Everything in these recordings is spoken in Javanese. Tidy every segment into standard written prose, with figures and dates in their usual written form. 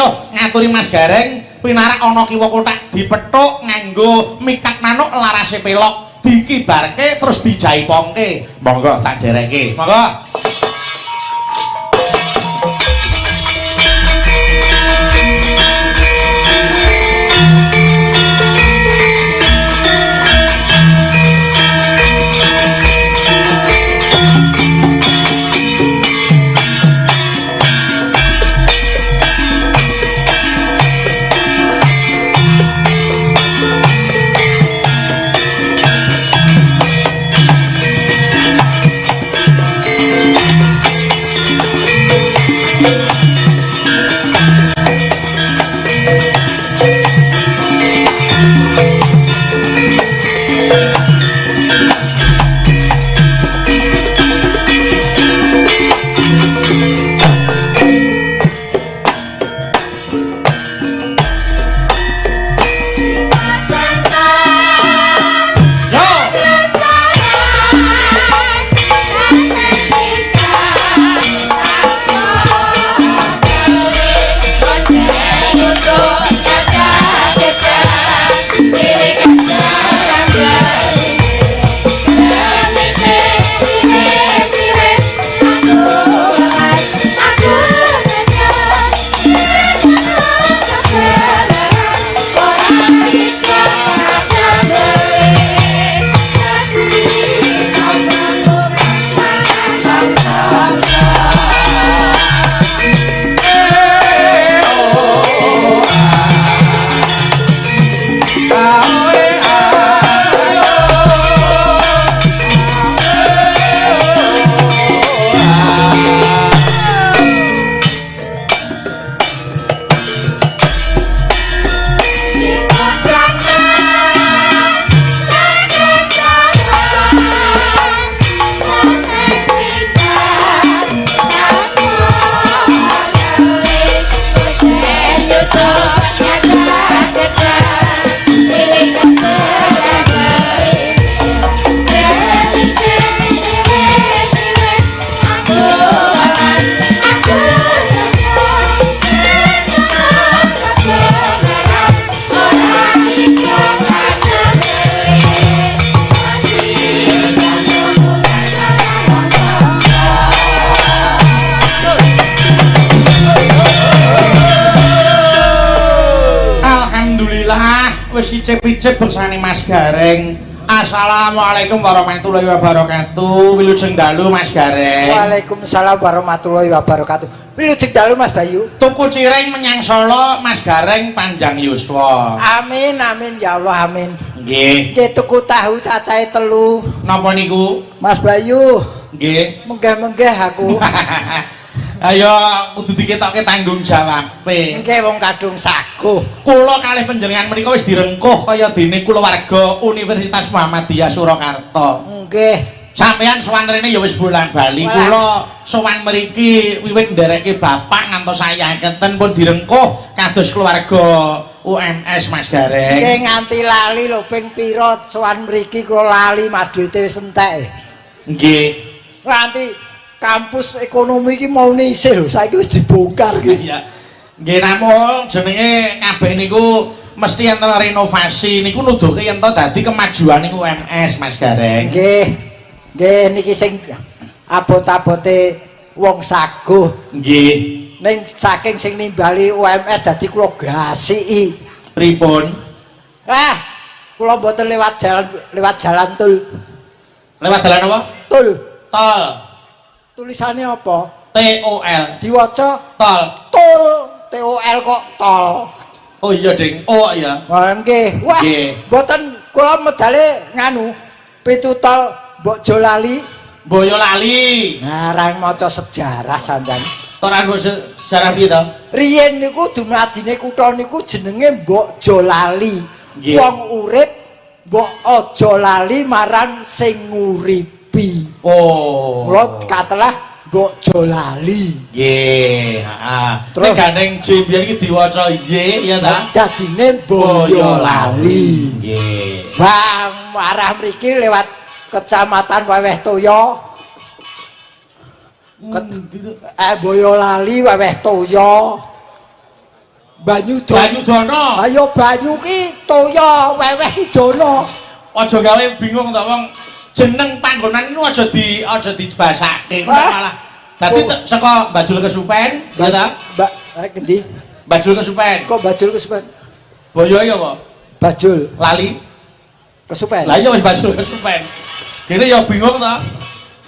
ayo ngaturi Mas Gareng pinarak ana kiwa kotak dipethuk nganggo mikat manuk larase pelok dikibarke terus dijaipongke monggo tak dereke monggo icip-icip bersani Mas Gareng. Assalamualaikum warahmatullahi wabarakatuh. Wilujeng dalu Mas Gareng. Waalaikumsalam warahmatullahi wabarakatuh. Wilujeng dalu Mas Bayu. Tuku cireng menyang Solo Mas Gareng panjang yuswa. Amin amin ya Allah amin. Nggih. Nggih tuku tahu cacahe 3. Napa niku? Mas Bayu. Nggih. Menggah-menggah aku. Ayo kudu diketokke tanggung jawabe. Nggih wong kadung saguh. Kula kalih panjenengan menika wis direngkuh kaya dene kulawarga Universitas Muhammadiyah Surakarta. Nggih. Sampeyan sowan rene ya wis bolan bali. Kula sowan mriki wiwit ndereke bapak ngantos saya kenten pun direngkuh kados keluarga UMS Mas Gareng. Nggih nganti lali lho ping pira sowan mriki kula lali Mas duwite wis entek. Nggih. Nganti kampus ekonomi iki mau isih lho saiki wis dibongkar iki. Iya. Nggih namung jenenge kabeh niku mesti enten renovasi niku nuduhke yen to dadi kemajuan niku UMS Mas Gareng. Nggih. Nggih niki sing abot-abote wong saguh. Nggih. Ning saking sing nimbali UMS dadi kula gasiki. Pripun? Kula mboten lewat jalan tol. Lewat dalan apa? Tol. Tol. Tulisannya apa? TOL. Diwaca Tol. tol. TOL kok tol. Oh iya ding. Oh iya. Wah nggih. Wah. Mboten kula medale nganu pitutol Boyolali. Boyolali. Ngarang maca sejarah sandan. Ora sejarah piye to? Riyen niku dumadine kutha niku jenenge Boyolali. Wong urip mbok aja lali marang sing nguripi. Oh. Kula katelah Boyolali. Nggih, heeh. Terus gandeng J biyen iki diwaca Y ya ta? Dadine Boyolali. Nggih. Bang arah mriki lewat Kecamatan Weweh Toyo. Boyolali Weweh Toyo. Banyudana. Ayo banyu ki toya weweh ki dono. Aja gawe bingung to wong jeneng panggonan itu aja dibasake malah. Dadi saka Bajul Kesupen, ya ta? Mbak, ngendi? Bajul Kesupen. Kok Bajul Kesupen? Boyo ya apa? Bajul Lali. Kesupen. Lah iya wis Bajul Kesupen. Dene ya bingung to.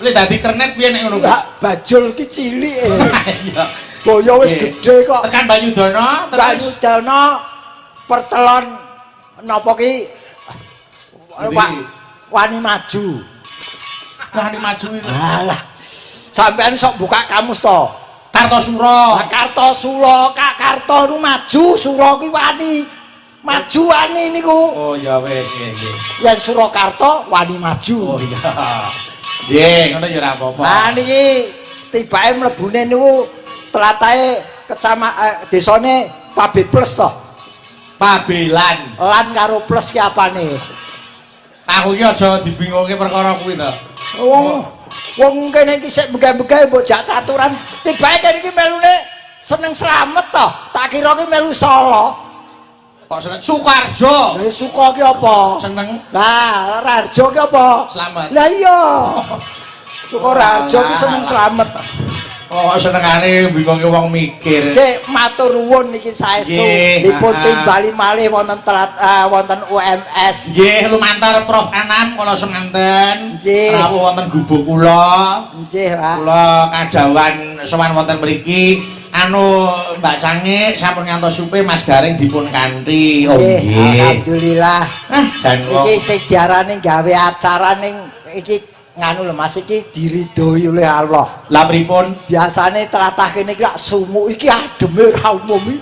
Lek dadi kernet piye nek ngono? Lah Bajul ki cilik Iya. Boyo wis gedhe kok. Tekan Banyudana terus Banyudana pertelon napa ki wani maju. wani maju itu. Alah. Sampean sok buka kamus to. Kartosura. Kartosura, Kak Karto nu maju, Sura ki wani. Maju wani niku. Oh ya wis nggih. Yen Surakarta wani maju. Oh iya. Nggih, ngono ya ora apa-apa. Nah niki tibake mlebune niku telatahe desane Pabe Plus to. Pabelan. Lan karo plus ki apane? Aku ki aja dibingungke perkara kuwi to. Wong kene iki sik begah-begah mbok jak caturan. Tibake kene iki melune seneng slamet to. Tak kira ki melu Solo. Kok seneng Sukarjo. Lah suka ki apa? Seneng Lah Rarjo ki apa? Slamet. Lah iya. Suka Rarjo ki seneng slamet. Oh senengane bingungke wong mikir. Nggih, matur nuwun niki saestu dipun timbali malih wonten wonten UMS. Nggih, lumantar Prof Anam kula semanten. Nggih. Rawuh wonten gubuk kula. Nggih, Pak. Kula kadawan sowan wonten mriki. Mbak Canggih sampun ngantos supe Mas Garing dipun kanthi. Oh nggih. Alhamdulillah. Jan kok. Iki sejarane gawe acara ning iki nganu lho Mas iki diridhoi oleh Allah. Lah pripun? Biasane tlatah kene iki lak sumuk iki ademe ra umum iki.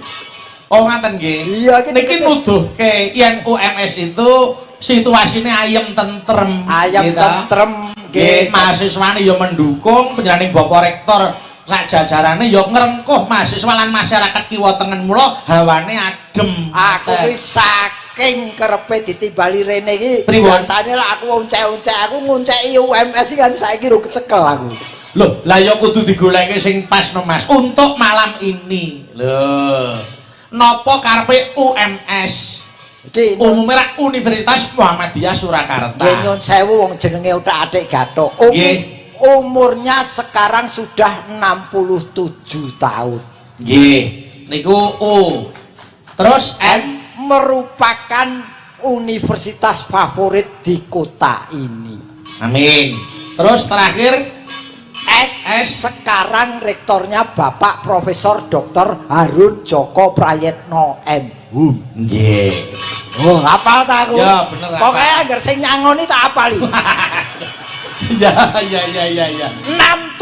Oh ngaten nggih. Iya iki niki nuduhke yen UMS itu situasine ayem tentrem. Ayem tentrem nggih. Mahasiswane ya mendukung panjenenganing Bapak Rektor sak jajarane ya ngrengkuh mahasiswa lan masyarakat kiwa tengen mula hawane adem. Aku ki saking kerepe ditimbali rene iki. Pripun? Biasane lak aku uncek-uncek aku ngunceki UMS iki kan saiki ro kecekel aku. Loh, lah ya kudu digoleki sing pas no Mas untuk malam ini. Loh. Napa karepe UMS? Iki Umumnya Universitas Muhammadiyah Surakarta. nggih nyun sewu wong jenenge utak-atik Gathok. Umurnya sekarang sudah 67 tahun. Nggih. Niku U. Terus M merupakan universitas favorit di kota ini. Amin. Terus terakhir S sekarang rektornya Bapak Profesor Dr. Harun Joko Prayetno M.Hum. Nggih. Oh, hafal ta aku? Ya, bener. Pokoknya anggar sing nyangoni tak apali. Ya. 67.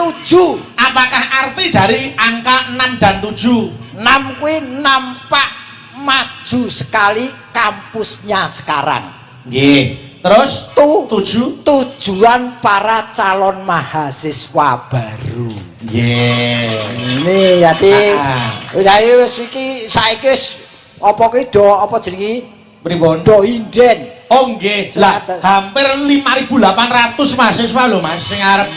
Apakah arti dari angka 6 dan 7? 6 kuwi nampak maju sekali kampusnya sekarang. Nggih. Terus 7 tujuan para calon mahasiswa baru. nggih. Ini jadi wis iki saiki apa ki do apa jenenge? Pripun? Do inden. Oh nggih. Lah hampir 5.800 mahasiswa lho Mas sing arep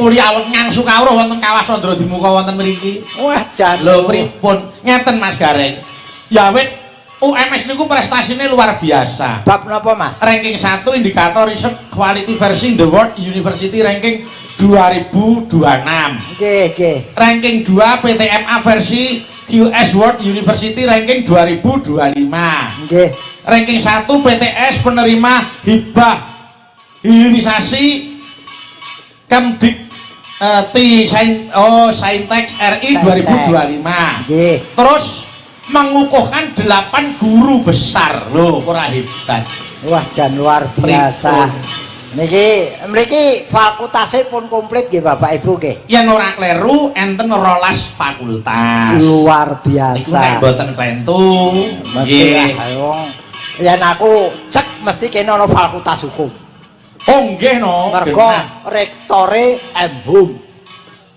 kuliah ngangsu kawruh wonten Kawah Candra Dimuka wonten mriki. Wah jan. Lho pripun? Ngeten Mas Gareng. Ya wit UMS niku prestasinya luar biasa. Bab napa Mas? Ranking 1 indikator research quality versi in the world university ranking 2026. Nggih. Ranking 2 PTMA versi QS World University ranking 2025. Nggih. Ranking 1 PTS penerima hibah hilirisasi Kemdik Saintex RI 2025. Nggih. Terus mengukuhkan 8 guru besar loh, ora hebat. Wah jan luar biasa. Niki mriki fakultase pun komplit nggih Bapak Ibu nggih. Yen ora kleru enten 12 fakultas. Luar biasa. Nek mboten klentu mesti wong yen aku cek mesti kene ana fakultas hukum. Oh nggih no. Mergo rektore M.Hum.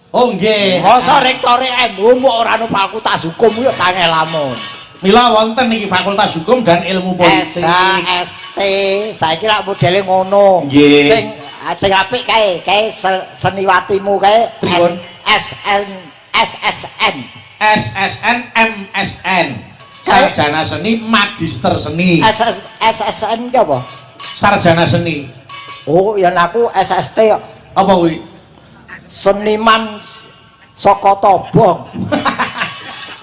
Oh nggih. Masa rektore M.Hum kok ora ana fakultas hukum yo tangelamun. Mila wonten iki fakultas hukum dan ilmu politik. ST saiki lak modele ngono. Nggih. Sing apik kae seniwatimu kae SSN SSN MSN Sarjana seni, magister seni. SSN ki apa? Sarjana seni. Oh, yen aku SST kok. Apa kuwi? Seniman saka Tobong.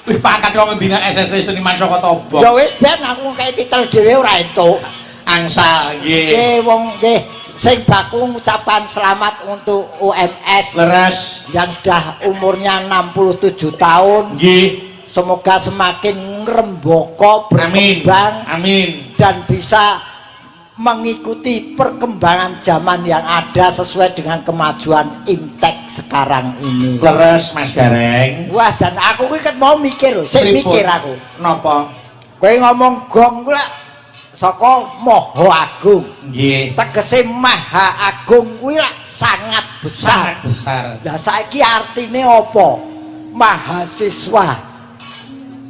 Wih pangkat kok ngendina SSC seniman saka Tobong. Ya wis ben aku kei titel dhewe ora entuk. Angsal nggih. Nggih wong nggih sing baku mengucapkan selamat untuk UMS Leres yang sudah umurnya 67 tahun. nggih. Semoga semakin ngrembaka berkembang Amin. dan bisa mengikuti perkembangan zaman yang ada sesuai dengan kemajuan Imtek sekarang ini. Leres Mas Gareng. Wah, jan aku kuwi ket mau mikir lho, sing mikir aku. Napa? Kowe ngomong gong kuwi lak saka Maha Agung. Nggih. Tegese Maha Agung kuwi lak sangat besar. Sangat besar. Lah saiki artine apa? Mahasiswa.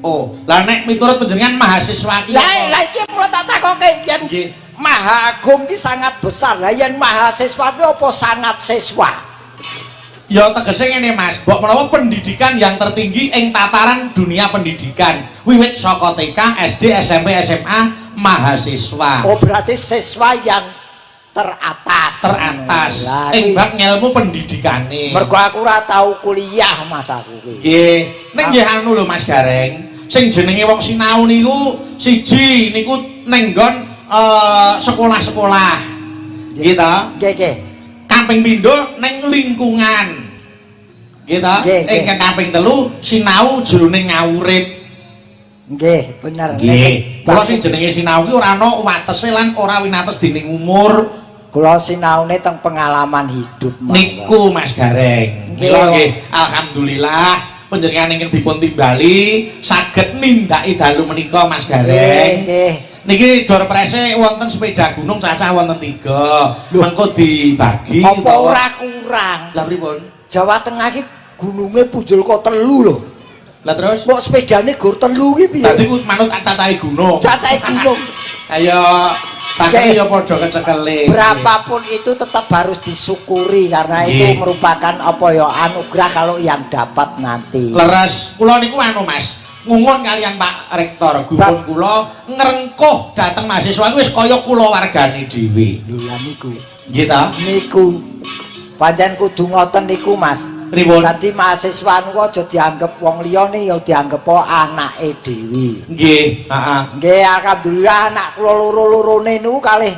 Oh, lah nek miturut panjenengan mahasiswa ki Lah iki mulo tak takoke yen nggih. Maha Agung ki sangat besar. Lah yen mahasiswa ki apa sangat siswa? Ya tegese ngene Mas, mbok menawa pendidikan yang tertinggi ing tataran dunia pendidikan, wiwit saka TK, SD, SMP, SMA, mahasiswa. Oh berarti siswa yang teratas. Teratas. Lah Ing iki bab ngilmu pendidikane. mergo aku ora tau kuliah Mas aku ki. Nggih. Nek nggih anu lho Mas Gareng, sing jenenge wong sinau niku siji niku ning nggon sekolah-sekolah. Gitu. Nggih. Kaping pindho ning lingkungan. Gitu. Ing kaping telu sinau jroning ngawurip. Nggih, bener. Nggih. Kula sing jenenge sinau ki ora ana watese lan ora winates dening umur. Kula sinaune teng pengalaman hidup Niku Mas Gareng. Nggih. Kula nggih alhamdulillah panjenengan ingkang dipun timbali saged nindaki dalu menika Mas Gareng. Nggih. Niki door prese wonten sepeda gunung cacah wonten 3. Mengko dibagi Apa ora kurang? Lah pripun? Jawa Tengah iki gununge punjul kok 3 lho. Lah terus Kok sepedane gur 3 ki piye? tadi ku manut cacahe gunung. Cacahe gunung. Ayo takene ya padha kecekele. Berapapun itu tetap harus disyukuri karena itu merupakan apa ya anugerah kalau yang dapat nanti. Leres kula niku anu Mas. Ngungun kalian Pak Rektor, gumun kula ngrengkuh dateng mahasiswa wis kaya kula wargane dhewe. Lho lah niku. Nggih ta? Niku pancen kudu ngoten niku Mas. Pripun? Dadi mahasiswa niku aja dianggep wong liyane ya dianggep anake dhewe. Nggih, heeh. Nggih, alhamdulillah anak kula loro-lorone niku kalih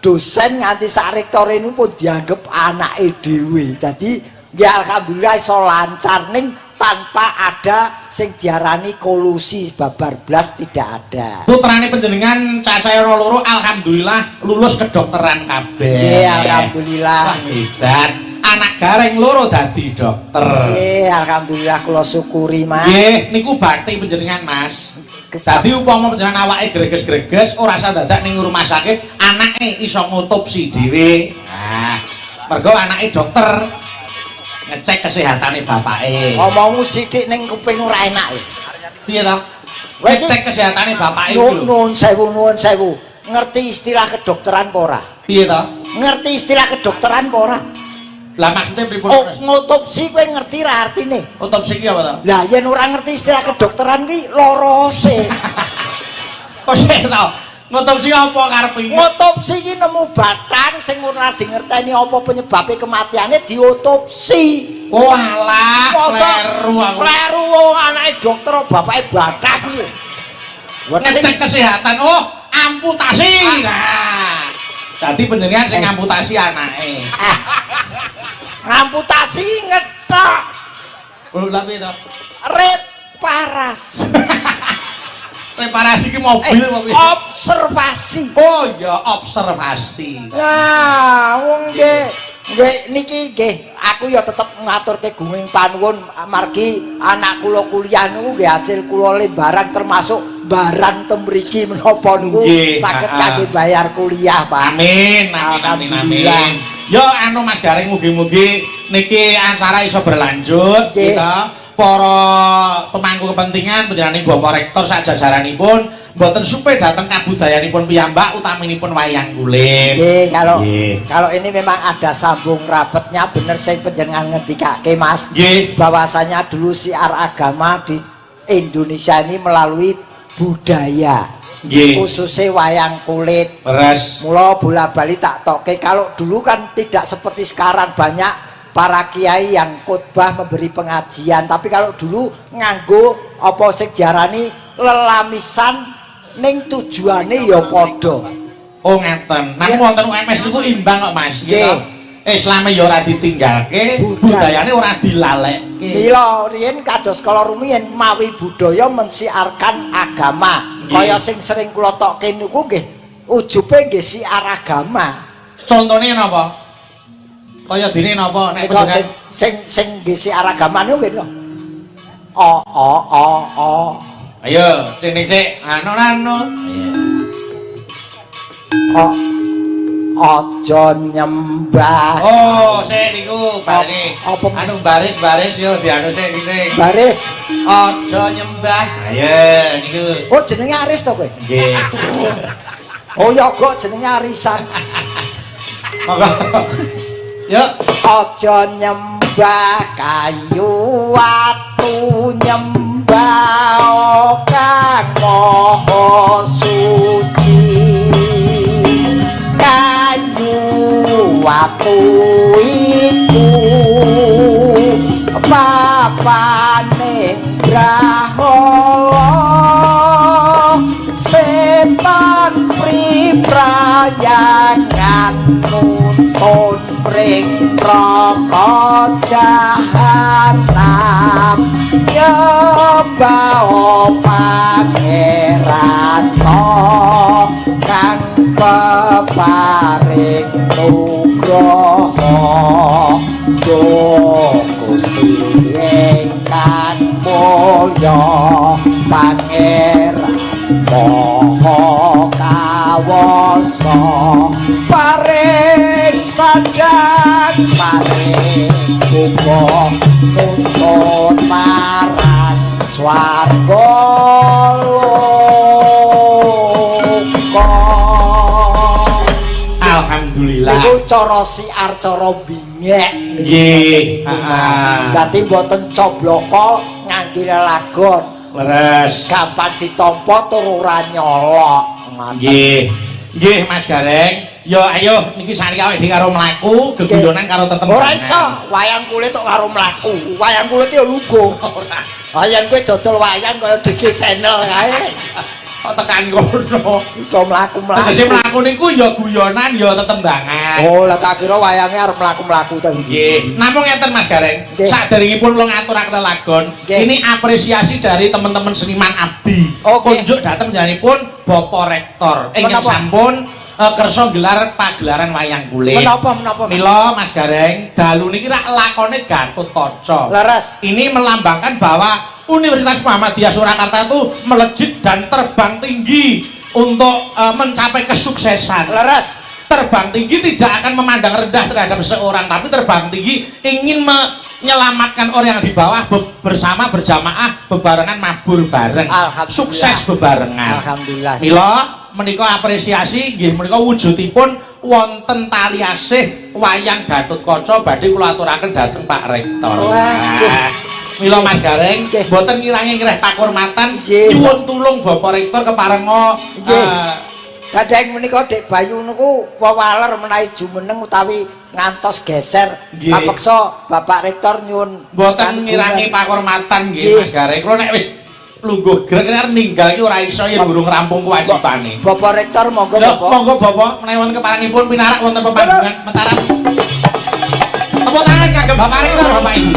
dosen nganti sak rektore niku pun dianggep anake dhewe. Dadi nggih alhamdulillah iso lancar ning tanpa ada sing diarani kolusi babar blas tidak ada. Putrane panjenengan cacahe ana loro alhamdulillah lulus kedokteran kabeh. Nggih, alhamdulillah. Wah, hebat. Anak Gareng loro dadi dokter. Nggih, alhamdulillah kula syukuri, Mas. Nggih, niku bakti panjenengan, Mas. Dadi upama panjenengan awake greges-greges ora usah dadak ning rumah sakit, anake iso ngotopsi dhewe. Nah, mergo anake dokter ngecek kesehatane bapake. Ngomongmu sithik ning kuping ora enak. Piye to? Ngecek kesehatane bapake lho. Nuwun sewu. Ngerti istilah kedokteran apa ora? Piye to? Ngerti istilah kedokteran apa ora? Lah maksudnya pripun? Oh, ngotopsi kowe ngerti ra artine? Otopsi ki apa to? Lah yen ora ngerti istilah kedokteran ki lorose. Kok sik to? Ngotopsi apa karepe? Ngotopsi ki nemu batang sing ora dingerteni apa penyebabe kematiane diotopsi. Oh alah, kleru aku. Kleru wong anake dokter bapake bathak iki. Ngecek kesehatan. Oh, amputasi. Nah. Dadi panjenengan sing amputasi anake. Ngamputasi ngetok. Oh, lha piye to? Reparasi. Reparasi ki mobil apa piye? Observasi. Oh ya, observasi. Nah, wong niki nggih aku ya tetep ngaturke gunging panuwun margi anak kula kuliah niku nggih hasil kula lembaran termasuk barang temriki menapa niku saged kangge bayar kuliah, Pak. Amin. Yo anu Mas Gareng mugi-mugi niki acara iso berlanjut kita para pemangku kepentingan panjenengan Bapak Rektor sak jajaranipun mboten supe dateng kabudayanipun piyambak utaminipun wayang kulit. Nggih, kalau ini memang ada sambung rapetnya bener sing panjenengan ngendikake Mas. Nggih. Bahwasanya dulu siar agama di Indonesia ini melalui budaya. Nggih. Khususnya wayang kulit. Leres. Mula bola-bali tak toke. Kalau dulu kan tidak seperti sekarang banyak para kiai yang khotbah memberi pengajian. Tapi kalau dulu nganggo apa sing diarani lelamisan ning tujuane ya padha. Oh ngeten. Nang wonten UMS niku imbang kok Mas. Nggih. Islame ya ora ditinggalke, budayane ora dilalekke. Mila riyen kados kala rumiyin mawi budaya mensiarkan agama. Kaya sing sering kula tokke niku nggih ujube nggih siar agama. Contone napa? Kaya dene napa nek sing nggih siar agama niku nggih. Ayo, cendhek sik anu. Aja nyembah. Oh, sik niku bare. Anu baris yo dianu sik iki. Baris. Aja nyembah. Ayo niku. Oh, jenenge Aris to kowe? Nggih. Oh, ya kok jenenge Arisan. Yo, aja nyembah kayu watu nyembah Kang Maha Suci. Watu iku papane Brahala setan priprayangan nuntun pring neraka jahanam nyembah pangeran kang peparing nugroho Gusti ingkang mulya pangeran Maha kawasa paring sadang paring muga nusun marang swarga alhamdulillah. Niku cara siar cara bingek. Nggih. Dadi mboten cobloko ngangge lelagon. Leres. Gampang ditampa tur ora nyolok. Nggih. Nggih Mas Gareng. Yo ayo niki saniki awake dhewe karo mlaku geguyonan karo tetembangan. Ora iso, wayang kulit kok karo mlaku. Wayang kulit yo lugu. Wayang kowe dodol wayang kaya DG Channel kae. Kok tekan kono. Iso mlaku-mlaku. Tegese mlaku niku ya guyonan ya tetembangan. Oh, lah tak kira wayange arep mlaku-mlaku to. Nggih. Namung ngeten Mas Gareng. Saderengipun kula ngaturaken lelagon, ini apresiasi dari teman-teman seniman abdi. Kunjuk dhateng njenenganipun Bapak Rektor. Ingkang sampun kersa gelar pagelaran wayang kulit. Menapa? Mila Mas Gareng, dalu niki rak lakone Gatotkaca. Leres. Ini melambangkan bahwa Universitas Muhammadiyah Surakarta itu melejit dan terbang tinggi untuk mencapai kesuksesan. Leres. Terbang tinggi tidak akan memandang rendah terhadap seseorang, tapi terbang tinggi ingin menyelamatkan orang yang di bawah bersama berjamaah bebarengan mabur bareng. Sukses bebarengan. Alhamdulillah. Mila menika apresiasi nggih menika wujudipun wonten tali asih wayang Gatotkaca badhe kula aturaken dhateng Pak Rektor. Mila Mas Gareng mboten ngirangi ngreh pakurmatan nyuwun tulung Bapak Rektor keparenga Kadang menika Dek Bayu niku wewaler menawi jumeneng utawi ngantos geser kapeksa Bapak Rektor nyuwun mboten ngirangi pakurmatan nggih Mas Gareng. Kula nek wis lungguh grek ninggal iki ora iso yen durung rampung kewajibane. Bapak Rektor monggo Bapak. Monggo Bapak menawi wonten keparengipun pinarak wonten pepanggungan mentaran. Tepuk tangan kagem Bapak Rektor Bapak Ibu.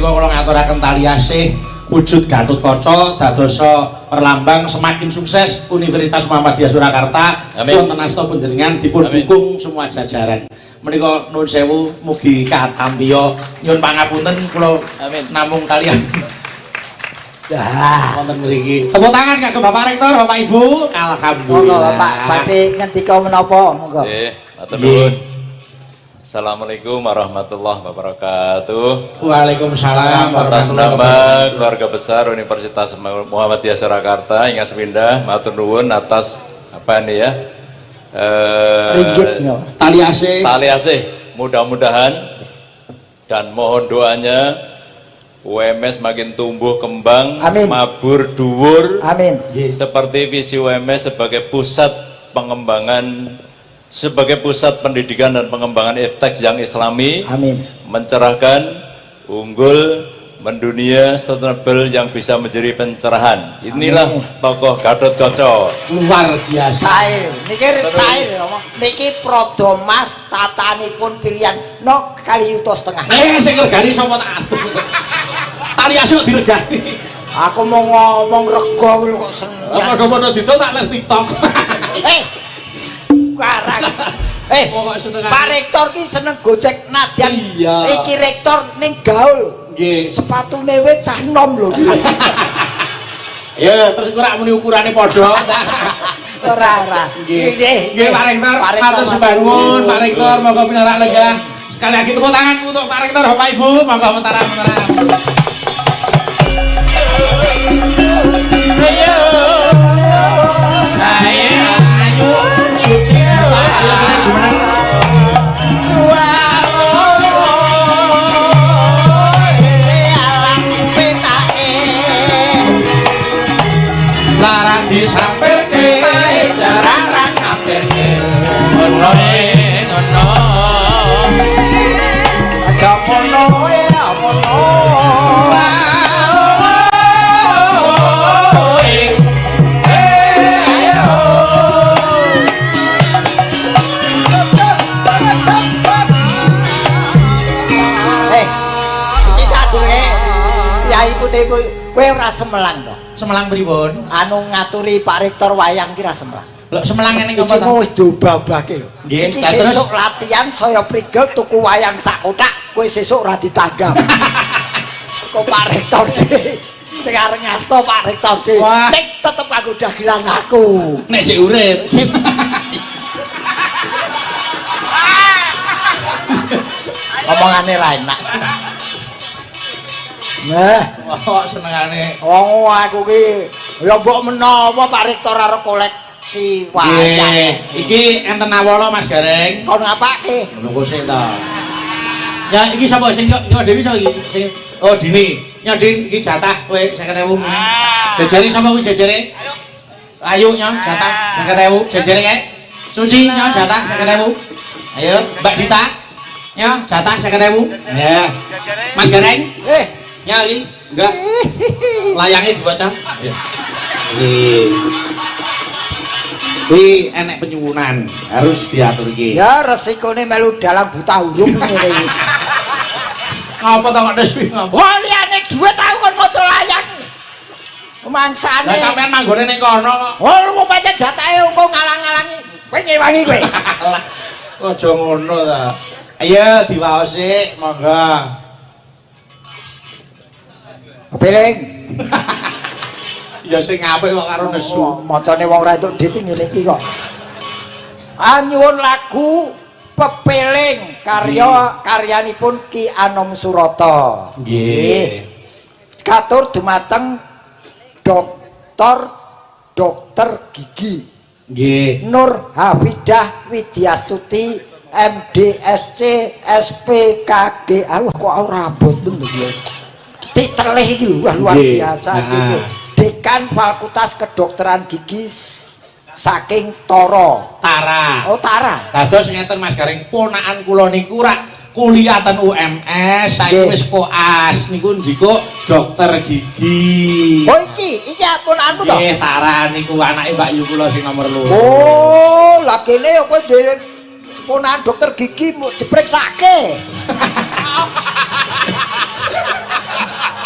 Kula ngaturaken tali asih wujud Gatotkaca dadosa perlambang semakin sukses Universitas Muhammadiyah Surakarta. Wonten asta panjenengan dipun dukung semua jajaran. Menika nuwun sewu mugi katampiya nyuwun pangapunten kula namung kalian wonten mriki. Tepuk tangan kagem Bapak Rektor, Bapak Ibu. Alhamdulillah. Bapak badhe ngendika menapa monggo. Nggih, matur nuwun. Assalamualaikum warahmatullahi wabarakatuh. Waalaikumsalam Atas nama keluarga besar Universitas Muhammadiyah Surakarta ingkang sepindah matur nuwun atas apa ini ya? Ringgitnya. Tali asih. Mudah-mudahan dan mohon doanya UMS makin tumbuh kembang, Amin. mabur dhuwur. Amin. Seperti visi UMS sebagai pusat pengembangan, sebagai pusat pendidikan dan pengembangan iptek yang islami, Amin. mencerahkan, unggul, mendunia, sustainable yang bisa menjadi pencerahan. Inilah Amin. tokoh Gatot Kaca. Luar biasa. Sair, niki sair niki Prodomas tatanipun pilihan no kali yuto setengah. Sing regani sapa tak atur. Tali asih kok diregani. Aku mau ngomong rego lho kok seneng. Padha-padha didol tak les TikTok. Karang. Pokok seneng. Pak Rektor ki seneng gojek nadyan. Iya. Iki rektor ning gaul. Nggih. Sepatune wis cah nom lho iki. Ya, terus ora muni ukurane padha. Ora. Nggih, Pak Rektor. Matur sembah nuwun, Pak Rektor, monggo pinarak lenggah. Sekali lagi tepuk tangan untuk Pak Rektor, Bapak Ibu, monggo mentaran-mentaran. Ayo. Larang disampirke, larang ngampirke. Ono ono. Aja ngono ngono. Kowe ora semelang to? Semelang pripun? Anu ngaturi Pak Rektor wayang ki ra semelang. Lho semelang ngene Iki apa ta? wis dobabake lho. Nggih, Iki terus? sesuk latihan saya prigel tuku wayang sak kotak, kowe sesuk ora ditanggap. Kok Pak Rektor sing areng ngasto Pak Rektor Wah. nek tetep aku dagelan aku. Nek sik urip. Sip. Omongane ra enak. Nah, Wah, senengane. wong aku ki ya mbok menawa Pak Rektor arep koleksi wayang. Nggih, iki enten awala Mas Gareng. Kon ngapake? Nunggu sik ta. Ya iki sapa sing Dewi sapa iki? Sing oh Dini. Ya Din iki jatah kowe 50.000. Jajare sapa kuwi jajare? Ayo nyong jatah 50.000 jajare kae. Suci nyong jatah 50.000. Ayo Mbak Dita. Nyong jatah 50.000. Ya. Mas Gareng. Ya iki enggak. Layangnya dibaca. Ya. Ini enek penyuwunan harus diatur iki. Ya resikone melu dalam buta huruf ngene iki. Ngapa ta kok resmi ngapa? Wah liyane dhuwit aku kon maca layang. Mangsane. Lah sampean manggone ning kono kok. Oh lu mau pancen jatahe engko ngalang-alangi. Kowe ngewangi kowe. Aja ngono ta. Ayo diwaos sik, monggo. Kepiling. Ya sing apik kok karo nesu. Macane wong ra entuk dit ngene iki kok. Anyuwun lagu Pepeling karyanipun Ki Anom Surata. Nggih. Katur dumateng dokter gigi Nggih. Nur Hafidah Widyastuti MDSC SPKG. Aduh kok ora abot bentuk ya. Titeleh iki lho luar Nggih. biasa Nah. iki. Dekan Fakultas Kedokteran Gigi saking Tara. Oh Tara. Dados ngeten Mas Gareng, ponakan kula niku rak kuliah ten UMS, saiki Nggih. wis koas niku njiko dokter gigi. Oh iki apunanmu to? Nggih, Tara niku anake Mbak Yu kula sing nomor 2. Oh, lah kene kowe dhewe ponakan dokter gigi mau diperiksake.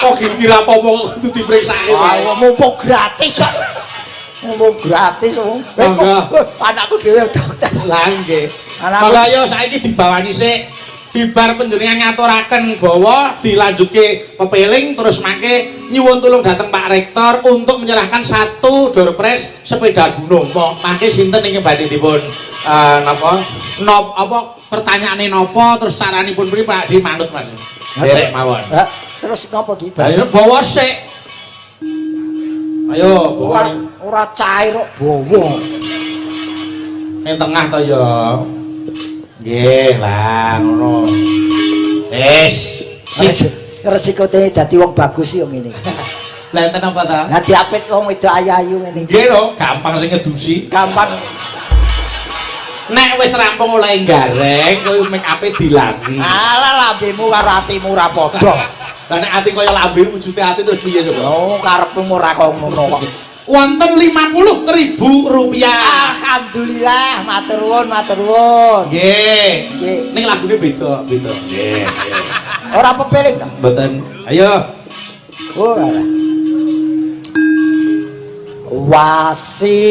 Kok gigi ra apa-apa kok kudu diperiksake. Ayo mumpung gratis kok. ngomong gratis wong. Anakku dhewe dokter. Lah nggih. Anakku Maka ya saiki dibawani sik. Bibar panjenengan ngaturaken bahwa dilanjutke pepeling terus mangke nyuwun tulung dateng Pak Rektor untuk menyerahkan satu door prize sepeda gunung. Mangke sinten ingkang badhe dipun apa pertanyaane napa terus caranipun pripun Pak dimanut Mas. Derek mawon. Terus napa iki? Ayo bawa sik. Ayo, ora cair kok bawa. Ning tengah to ya. Nggih, lah ngono. Wis, resikote dadi wong bagus yo ngene. Lah enten apa ta? Lah diapit wong wedok ayu-ayu ngene. Nggih lho, gampang sing ngedusi. Gampang. Nek wis rampung oleh gareng, kowe make up-e dilangi. Alah lambemu karo atimu ora padha. Lah nek ati kaya lambe wujude ati terus piye coba? Oh, karepmu ora kok ngono kok. Wonten Rp50.000. Alhamdulillah, matur nuwun, matur nuwun. Nggih. Nggih. Ning lagune beda. Nggih. Ora pepeling to? Mboten. Ayo. Oh, alah. Wasitoti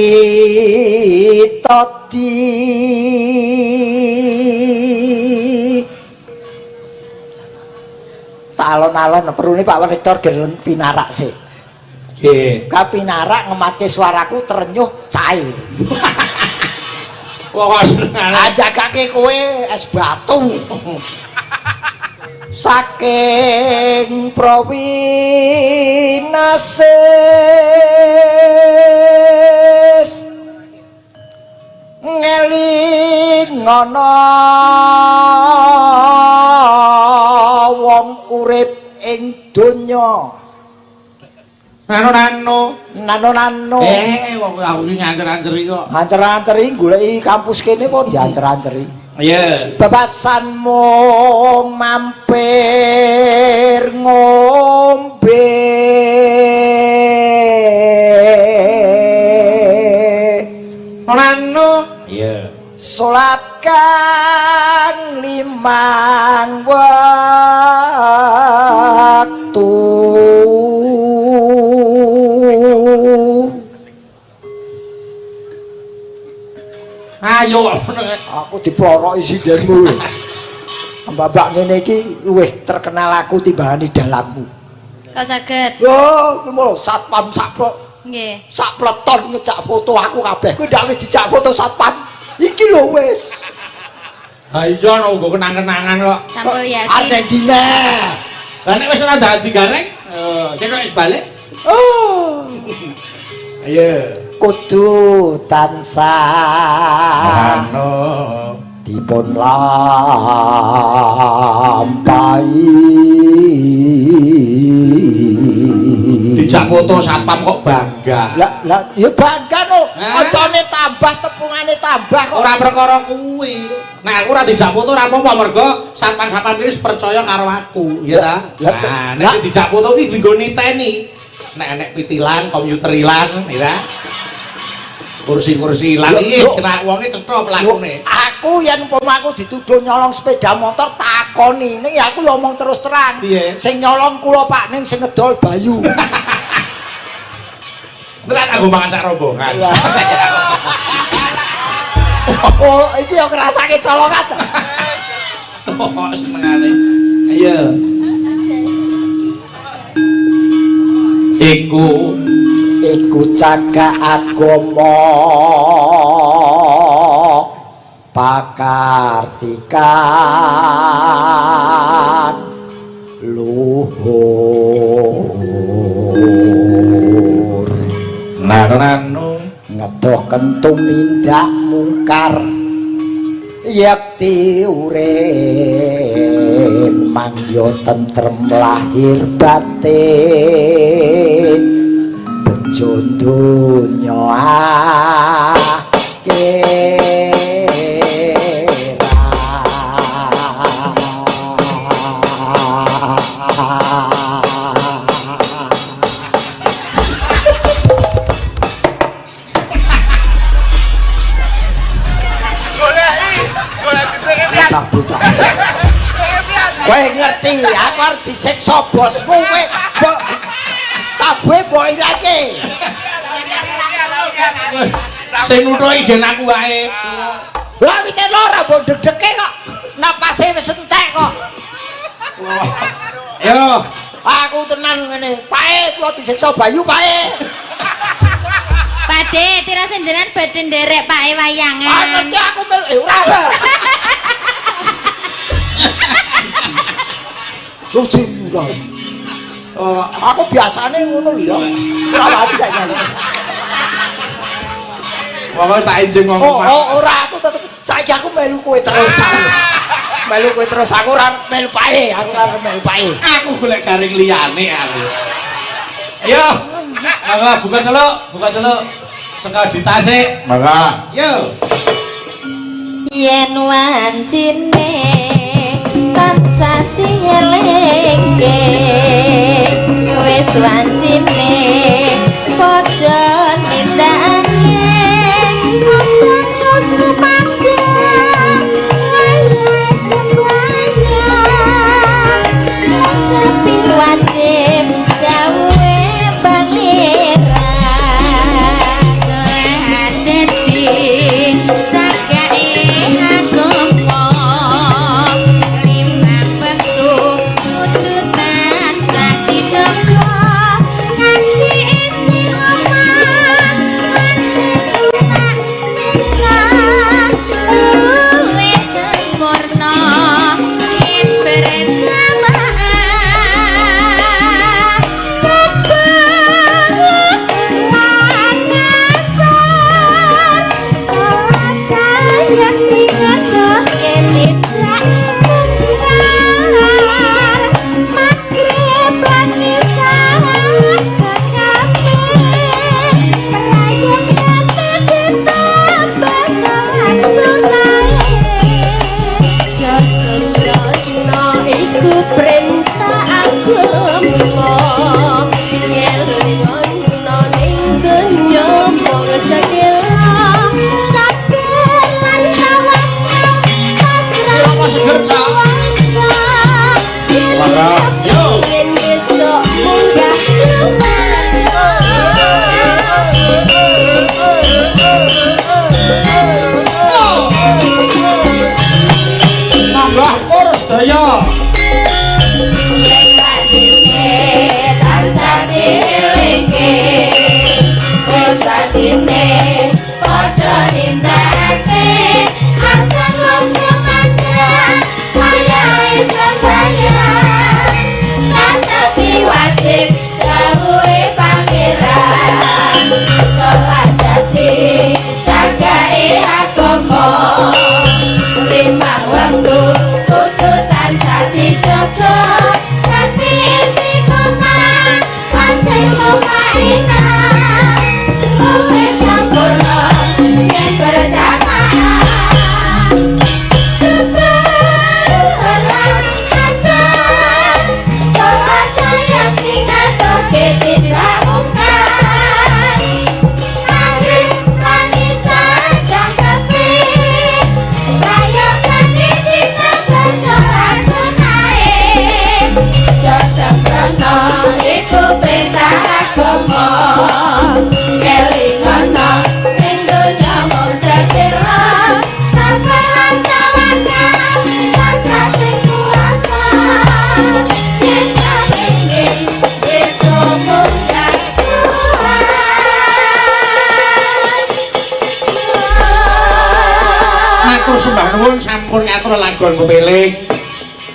talon-alon perune Pak Rektor gelem pinarak sik. Nggih. Kapinarak ngematke suaraku terenyuh cair. Wah, senengane. Ajakake kowe es batu. Saking Prawinasis ngeling ngono wong urip ing donya. Nano. Wong aku iki ngancer-anceri kok. ancer-anceri goleki kampus kene kok diancer-anceri. Iya. Bebasanmu mampir ngombe Nano. Iya. salat kang 5 waktu. Ayo Aku diploroki sindenmu. Mbak ngene iki luwih terkenal aku timbangane dalammu. Kok saged? Lho, iki lho satpam Nggih. sak pleton ngejak foto aku kabeh. Kowe ndak wis dijak foto satpam. Iki lho wis. Ha iya ono nggo kenang-kenangan kok. Sampul Yasin. Argentina. Lah nek wis ora dadi gareng, cetok wis balik. Oh. Ayo. Kudu tansah Nano. dipun lampahi. Dijak foto satpam kok bangga. Lah ya bangga no. Ocone tambah tepungane tambah kok. Ora perkara kuwi. Nek aku ora dijak foto ora apa-apa mergo satpam-satpam iki wis percaya karo aku, ya ta? Nah, nek dijak foto iki dienggo niteni. Nek pitilan, komputer ilang, ya. Kursi-kursi ilang iki kena wonge cetha pelakune. Aku yen umpama aku dituduh nyolong sepeda motor takoni, ning aku ya omong terus terang. Piye? Sing nyolong kula Pak ning sing ngedol Bayu. Tenan aku mangan sak rombongan. Oh, iki ya ngrasake colongan. Oh, senengane. Ayo. Iku cagak agama pakartikan luhur. Nano. Ngedoh kentung mindak mungkar yakti urip mangyo tentrem lahir batin bejo donya kowe ngerti aku arep disiksa bosmu kowe tabuhe mbok ilake Sing nutuhi gen aku wae. Lah wite lara mbok deg-dege kok. Napase wis entek kok. Yo, Aku tenan ngene. Pae kula disiksa Bayu pae. Pakde, tira senjenan badhe nderek Pak wayangan. Ngerti aku melu ora. Lucu ora. oh, Aku biasane ngono lho ya. Ora wani saiki. pokoke tak enjing ngomong. Ora aku tetep saiki aku melu kowe terus aku. Melu kowe terus aku ora melu pae, aku ora melu pae. Aku golek garing liyane aku. Ayo. Mangga buka celuk. Saka ditase. Mangga. Yo. Yen wancine tansah dielingke wis wancine padha nindakake terus rumandang wae sembayang tapi wajib gawe pangeran solehan dadi cakae agama limang wektu nututan sati joko nganti istiqomah lan setunak nikah luwe sempurna yen berjamaah sabar lan ngasar salat sayang tinggal tidak mungkar magrib lan isya cakape perayaan ditambah salat sunai sesungguhnya iku perintah agama ngelingono ning donya mung sakila sabar lan tawakal Apa seger, Cak? Mangga. Yo. yen esuk munggah Mangga urus daya. yen wadine tansah dielingke wis wadine padha nindakake akan los kemandang wayahe sembayang tapi wajib gawe pangeran salat dadi cakae agama limang wektu tututan sati joko tapi istiqomah lan sing lumainah luwe sampurna yen berjamaah sebelah asal salat sayang tinggal toke tidak mungkar akhir manisa cakape rayakan ditambah salat sunai sesempurna iku perintah agama kelingono ning donya mung sedherek sabar lan tawakal rasa sing kuasa yen kabeh esuk munggah Matur sembah nuwun sampun ngatur lagon kepilih.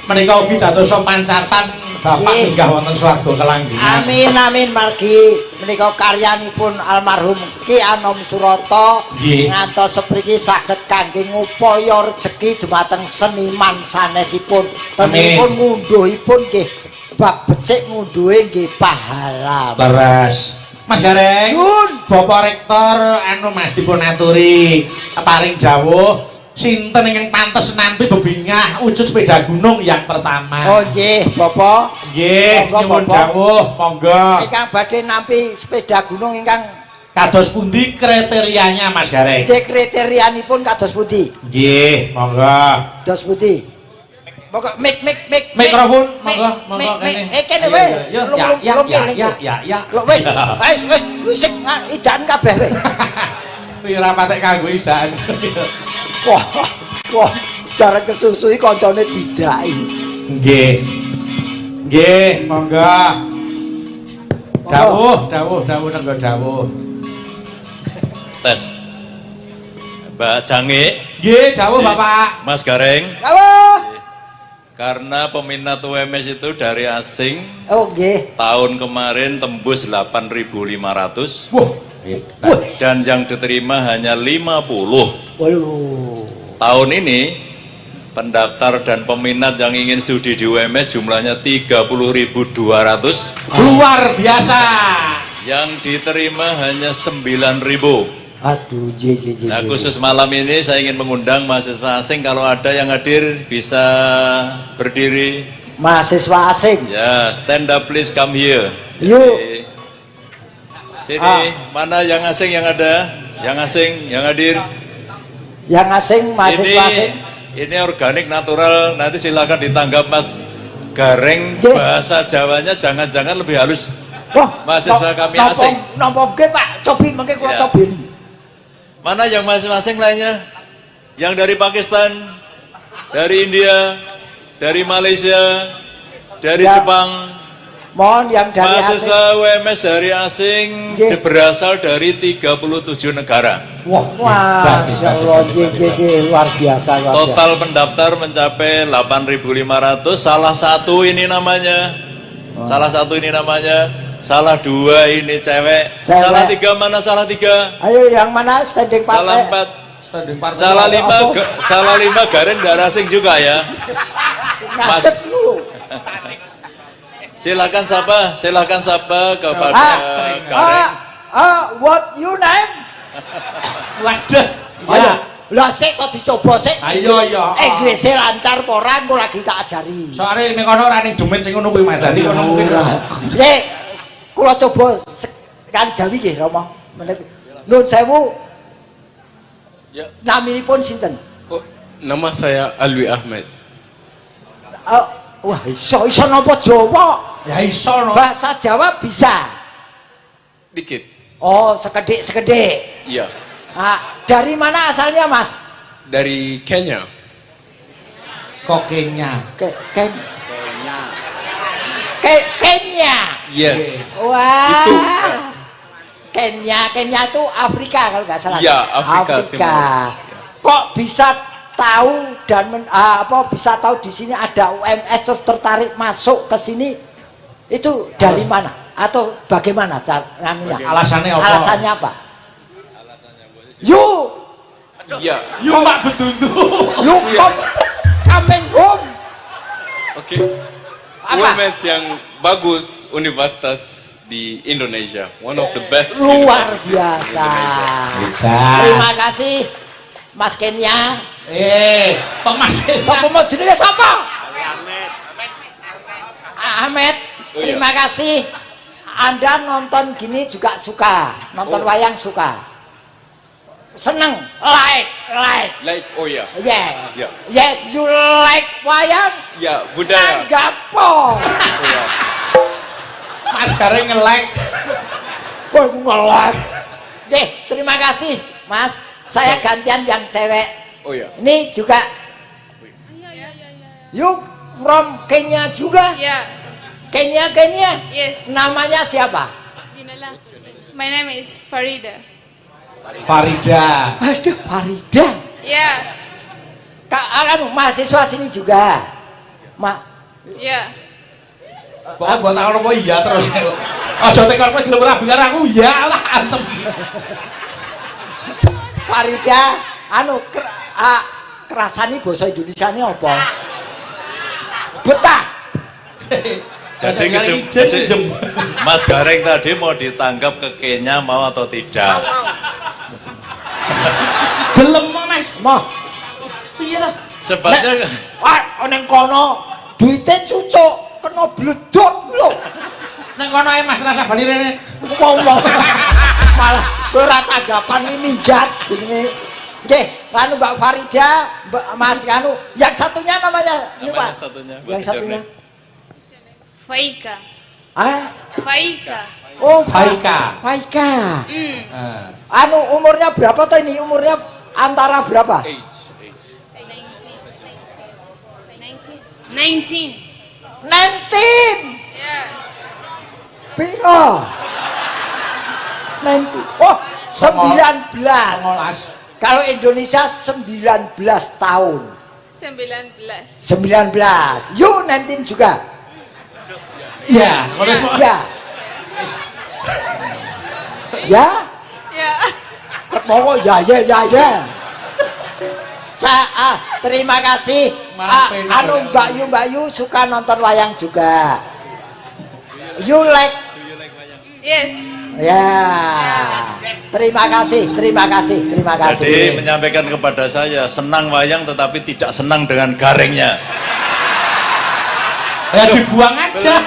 Menika ugi dados pancatan Bapak Nggih. minggah wonten swarga kelanggengan. Amin margi menika karyanipun almarhum Ki Anom Surata Nggih. ngantos sepriki saged kangge ngupaya rejeki dumateng seniman sanesipun. Tenipun ngunduhipun nggih bab becik ngunduhe nggih pahala. Leres. Mas Gareng. Nun. Bapak Rektor anu Mas dipun aturi paring dawuh sinten ingkang pantes nampi bebingah wujud sepeda gunung yang pertama. Oh nggih, Bapak. Nggih, Monggo, nyuwun Bapak. dawuh, monggo. Ingkang badhe nampi sepeda gunung ingkang Kados pundi kriterianya Mas Gareng? kriterianipun kados pundi? Nggih, monggo. Kados pundi? Monggo mik. Mikrofon, monggo kene. Kene wae. Ya. Lho wis sing idan kabeh wae. Kuwi ora patek kanggo idan. Wah, cara kesusui kancane didaki. Nggih, monggo. Dawuh tenggo dawuh. Tes. Mbak Jange, Nggih, dawuh Bapak. Mas Gareng, Halo. karena peminat UMS itu dari asing, Oh nggih. tahun kemarin tembus 8.500 Wah, dan yang diterima hanya 50. Waduh. Tahun ini pendaftar dan peminat yang ingin studi di UMS jumlahnya 30.200, luar biasa. yang diterima hanya 9.000. Aduh, je. Nah, khusus malam ini saya ingin mengundang mahasiswa asing, kalau ada yang hadir bisa berdiri. Mahasiswa asing. Ya, stand up please, come here. Yuk. Sini, mana yang asing yang ada? Yang asing yang hadir. Yang asing, mahasiswa asing. Ini organik natural, nanti silakan ditanggap Mas Gareng. Cik. Bahasa Jawanya jangan-jangan lebih halus. Wah, Mahasiswa kami asing. Napa nggih Pak? Cobi mengke kula Ya. cobi. Mana yang masing-masing lainnya? Yang dari Pakistan, dari India, dari Malaysia, dari Ya. Jepang. Mohon yang dari asing. Mahasiswa UMS dari asing Nggih. berasal dari 37 negara. Wah, Masya Allah, je, luar biasa. Total pendaftar mencapai 8.500. Salah satu ini namanya. Salah dua ini cewek. Cewek. Salah tiga mana? Salah tiga. Ayo yang mana standing partai? Salah empat. standing partai. Salah lima. Apa? Salah lima Gareng dari asing juga ya. Mas. Ngadep dulu. Silakan sapa kepada Gareng. What you name? Waduh. Ayo. Lah sik kok dicoba sik. Ayo ya. Inggrisnya lancar apa ora engko lagi tak ajari. Soale ning kono ora ning dumen sing ngono kuwi Mas. Dadi kono mungkin Nggih, kula coba kan Jawi nggih Rama. Nuwun sewu. Ya. Naminipun sinten? Oh, nama saya Alwi Ahmed. Wah, iso napa Jawa? ya iso no. Bahasa Jawa bisa. Dikit. Oh, sekedhik. Iya. Dari mana asalnya, Mas? Dari Kenya. Kokenya. Kenya. Yes. Wah. Itu. Kenya itu Afrika kalau nggak salah. Iya, Afrika Timur. Kok bisa tahu dan bisa tahu di sini ada UMS terus tertarik masuk ke sini? Itu dari mana? Atau bagaimana caranya? Alasannya apa? Alasannya apa? Yuk, Iya. Yuk Pak Betuntu. yuk coming home. Oke. Apa? UMS yang bagus universitas di Indonesia. One of the best. Luar universities biasa. di Indonesia. Terima kasih Mas Kenya. Tok Mas. Sapa mau jenenge sapa? Ahmed. Oh, iya. Terima kasih. Anda nonton gini juga suka, nonton wayang suka. Seneng, like. Like, oh ya. Yes. Ya. Yes, you like wayang? Ya, budaya. Gapo. Oh, ya. Mas Gareng nge-like. Wah, aku nge-like. Oke, terima kasih, Mas. Saya gantian yang cewek. Oh ya. Ini juga. You from Kenya juga? Yeah, Kenya. yes. Namanya siapa? My name is Farida. Farida. Aduh, Farida. Yeah, Mahasiswa sini juga. yeah. Pokoknya gua tahu apa iya terus. Aja tekon kowe dilem rabi karo aku ya lah antem. Farida, kerasani bahasa Indonesia ini apa? Betah. Jadi jem. Mas Gareng tadi mau ditanggap ke Kenya mau atau tidak? Gelem Mas. Mah. Piye to? Sebabnya Neng kono duite cucuk kena bledok lho. Nang kono ae Mas rasa bali rene. Ngomong. Malah kowe ora tanggapan iki minggat jenenge. Nggih, Mbak Farida, Mas anu, yang satunya namanya lupa. Namanya satunya, Yang satunya. Faika. Ah, Faika. oh Faika. Faika. Ah. Anu umurnya berapa tuh ini? Umurnya antara berapa? 19. 19. Yeah. Piro? 90. Oh, 19. 19. Kalau Indonesia 19 tahun. 19. 19. You 19 juga. Iya, Ya. Ya? Ya. Ketemu ya. Terima kasih. Anu Mbak Yu suka nonton wayang juga. You like? Yes. Ya. Terima kasih. Jadi menyampaikan kepada saya senang wayang tetapi tidak senang dengan garengnya. Ya dibuang aja.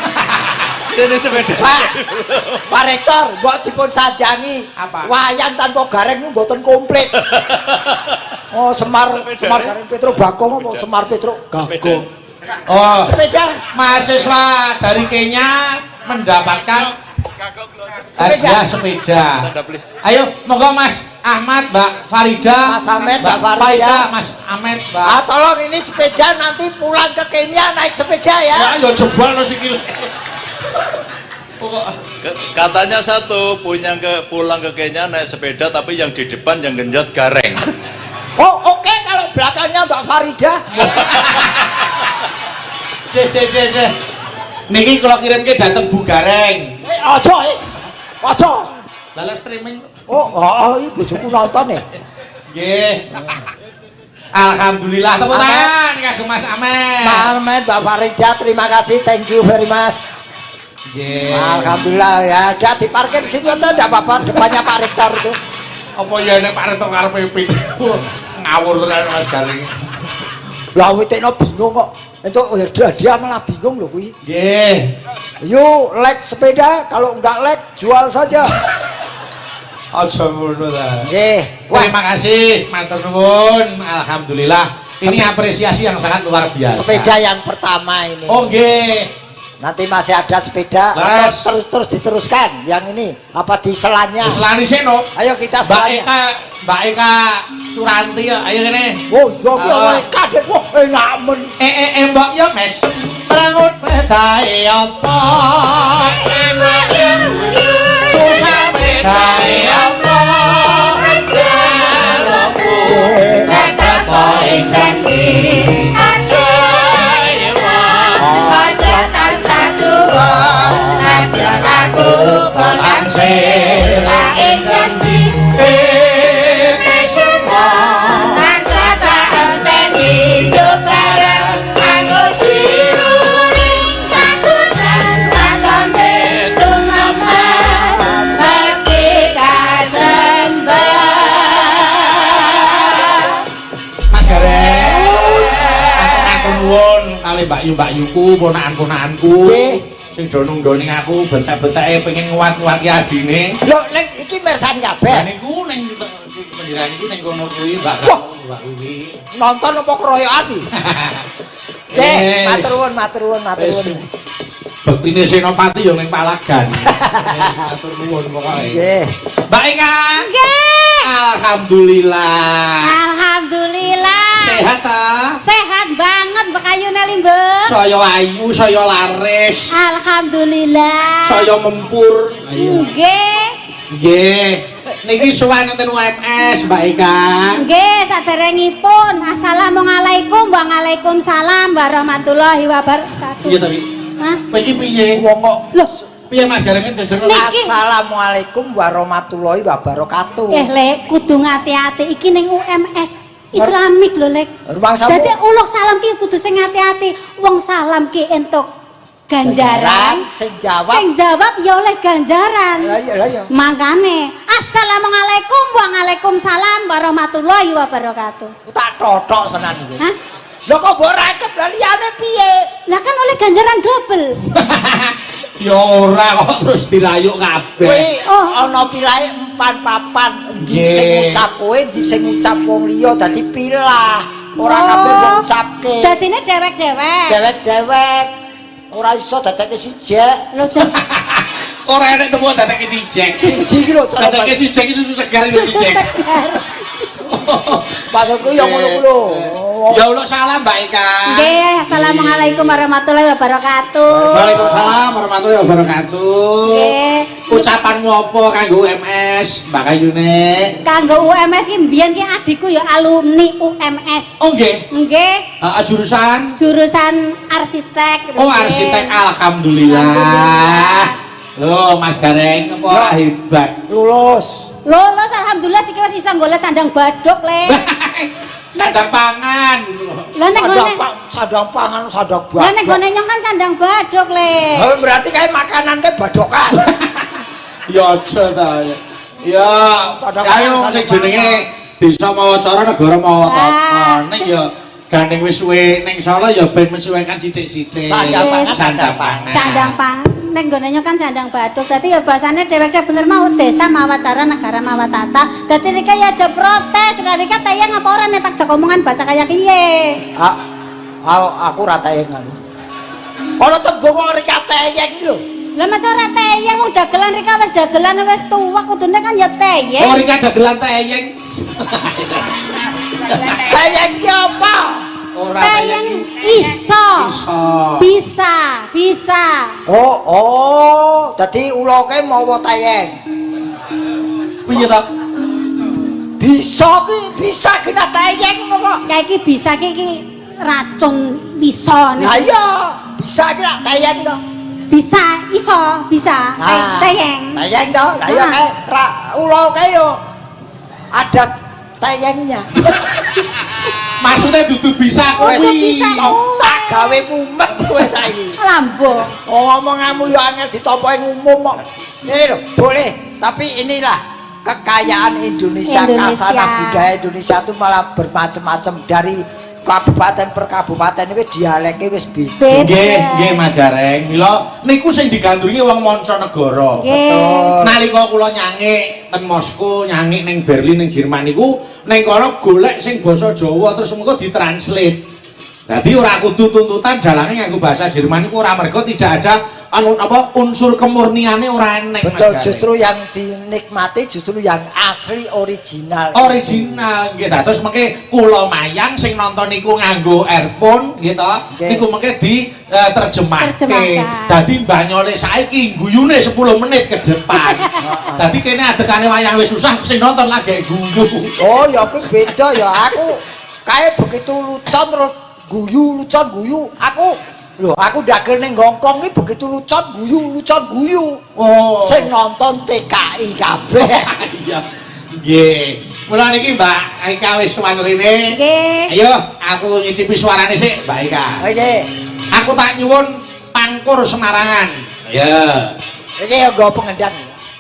Sini sepeda. Pak Rektor, mbok dipun sajangi. Apa? Wayang tanpa gareng niku mboten komplit. Oh, Semar Gareng Petro Bagong apa Semar Petro Gagong. Oh, Sepeda. mahasiswa dari Kenya mendapatkan hadiah sepeda. Tanda please. Ayo, monggo Mas Ahmad, Mbak Farida, Mas Ahmed, Mbak Mbak Farida. Faida, Mas Ahmed, Mbak. Ah, tolong ini sepeda nanti pulang ke Kenya naik sepeda ya. Ya, jebol lo sikil. Katanya satu pulang ke Kenya naik sepeda tapi yang di depan yang genjot gareng. Oh, oke kalau belakangnya Mbak Farida. Cek. Niki kalau kirim ke dateng Bu Gareng. Ojo. Lalu streaming. Oh, ibu bojoku nonton ya. Nggih. Alhamdulillah, tepuk tangan kagem Mas Ahmed. Ahmed, Mbak Farida, terima kasih, thank you very much. Nggih. Alhamdulillah ya, ada diparkir di situ atau enggak apa-apa, depannya Pak Rektor itu. Apa ya nek Pak Reto karo PP. Ngawur tenan Mas Gareng. Lah witekno bingung kok. Entuk hadiah malah bingung lho kuwi. Nggih. Yuk, like sepeda, kalau enggak like jual saja. Aja ngono ta. Nggih. Terima kasih, matur nuwun. Alhamdulillah. Ini apresiasi yang sangat luar biasa. Sepeda yang pertama ini. Oh nggih. Nanti masih ada sepeda Leres. atau terus diteruskan yang ini apa di selannya. Selani seno. Ayo kita Mbak selannya. Eka Suranti ya, ayo kene. Oh, yo ki oleh kadek kok enak men. Mbak ya Mes. Prangut pedae apa? Susah pedae apa? Mbak Yuku, ponakan-ponakanku sing do nunggoning aku bentek-benteke pengen nguat-nguati adine. Lho ning iki mersan kabeh. Niku ning pendidikan iku ning kono kuwi Mbak kuwi. Nonton apa keroyokan iki? Matur nuwun. Bektine Senopati yo ning Palagan. Matur nuwun pokoke. Nggih. Mbak Eka. Nggih. Alhamdulillah. Alhamdulillah. Sehat ta? Sehat banget Mbak Ayune Limbe. Saya ayu, saya laris. Alhamdulillah. Saya mempur. Nggih. Nggih. Niki sowan enten UMS Mbak Eka. Nggih, saderengipun. Assalamualaikum Waalaikumsalam warahmatullahi wabarakatuh. Iya tapi. Hah? Kowe iki piye? Wong kok Loh, Piye Mas Gareng jejer Niki. Assalamualaikum warahmatullahi wabarakatuh. Lek kudu ngati-ati iki ning UMS Islamik lho Lek. Rumang sampun. Dadi ulah salam ki kudu sing ngati-ati. Wong salam ki entuk ganjaran. Sing jawab. Sing jawab ya oleh ganjaran. Lah iya. Makane assalamualaikum waalaikumsalam warahmatullahi wabarakatuh. Tak totok senan iki. Hah? Lho kok mbok rakep lah liyane piye? Lah kan oleh ganjaran double. Ya ora kok terus dirayuk kabeh. Kuwi ana pilahe empan papan. Endi sing Nggih. ngucap kowe, endi sing ngucap wong liya dadi pilah. ora kabeh ngucapke. Dadine dewek-dewek. Dewek-dewek ora iso dadekke sijek. Lho Jan. Ora enek temu dateke sijek. Siji iki lho cara Dateke sijek itu susu segar itu sijek. maksudku ya ngono ku lho. Ya Allah salam Mbak Ika. Nggih, assalamualaikum warahmatullahi wabarakatuh. Waalaikumsalam warahmatullahi wabarakatuh. Nggih. Ucapanmu apa kanggo UMS Mbak Kayune? Kanggo UMS ki mbiyen ki adikku ya alumni UMS. Oh nggih. Nggih, Jurusan jurusan arsitek. Oh arsitek alhamdulillah. Loh Mas Gareng apa hebat. Lulus. Lulus alhamdulillah siki wis iso golek candang baduk le. Sandang pangan. Lah nek gone Sandang pangan, sandang Lah nek badok. gone nyong kan sandang baduk le. Oh, berarti kayak makanan teh badokan. Ya aja ta. Ya ayo sing jenenge desa mawacara negara mawatata. Nek ya gandeng wis suwe ning Solo ya ben mensuwekan sithik-sithik. Sandang pangan, Sandang pangan. Sandang pangan. Nek gone nyong kan sandang baduk. Dadi ya bahasane dheweke bener mau desa mawacara negara mawatata. Dadi rika ya aja protes. Rika tayang apa ora nek tak jak omongan bahasa kaya kiye. Aku ra tayang ngono. Ana tembung kok rika tayang iki lho. Lah masa ora tayang wong dagelan rika wis tuwa kudune kan ya tayang. Oh Rika dagelan teyeng. Tayang ki apa? Ora Tayang iso. Bisa. Oh, dadi uloke mawa tayang. Piye ta? Bisa kena tayang ngono kok. Kayak iki bisa iki racun bisa. Lah iya, bisa kena tayang to. Bisa, iso, bisa. Tayang. Tayang to. Lah iya kae uloke yo ada tayangnya. Maksudnya dudu bisa Oh, kowe. bisa. Tak gawe mumet kowe saiki. Lambo. Omonganmu yo angel ditampa ing umum kok. Ini lho, boleh. Tapi inilah kekayaan Indonesia. Kasanah budaya Indonesia itu malah bermacam-macam dari kabupaten per kabupaten wis dialeke wis beda. Nggih Mas Gareng. Mila niku sing digandrungi wong mancanegara. Nggih. Nalika kula nyangik ten Moskow, nyangik ning Berlin ning Jerman niku ning kono golek sing basa Jawa terus mengko ditranslate. Dadi ora kudu tuntutan dalange nganggo bahasa Jerman niku ora mergo tidak ada unsur kemurniane ora enek. Betul, justru yang dinikmati justru yang asli original. Original nggih. Terus mengke kula mayang sing nonton niku nganggo earphone nggih to. Niku mengke diterjemahke. Dadi mbanyole saiki guyune 10 menit ke depan. Dadi kene adekane wayang wis susah sing nonton lagi guyu. Oh, ya aku beda ya. Aku kayak begitu lucon terus guyu. Aku dagel ning Hongkong iki begitu lucon guyu. Oh. Sing nonton TKI kabeh. Iya. Nggih. Mula niki Mbak Ika wis sowan rene. Nggih. Ayo aku nyicipi suarane sik Mbak Ika. Nggih. Aku tak nyuwun pangkur Semarangan. Ya. Iki ya nggo pengendang.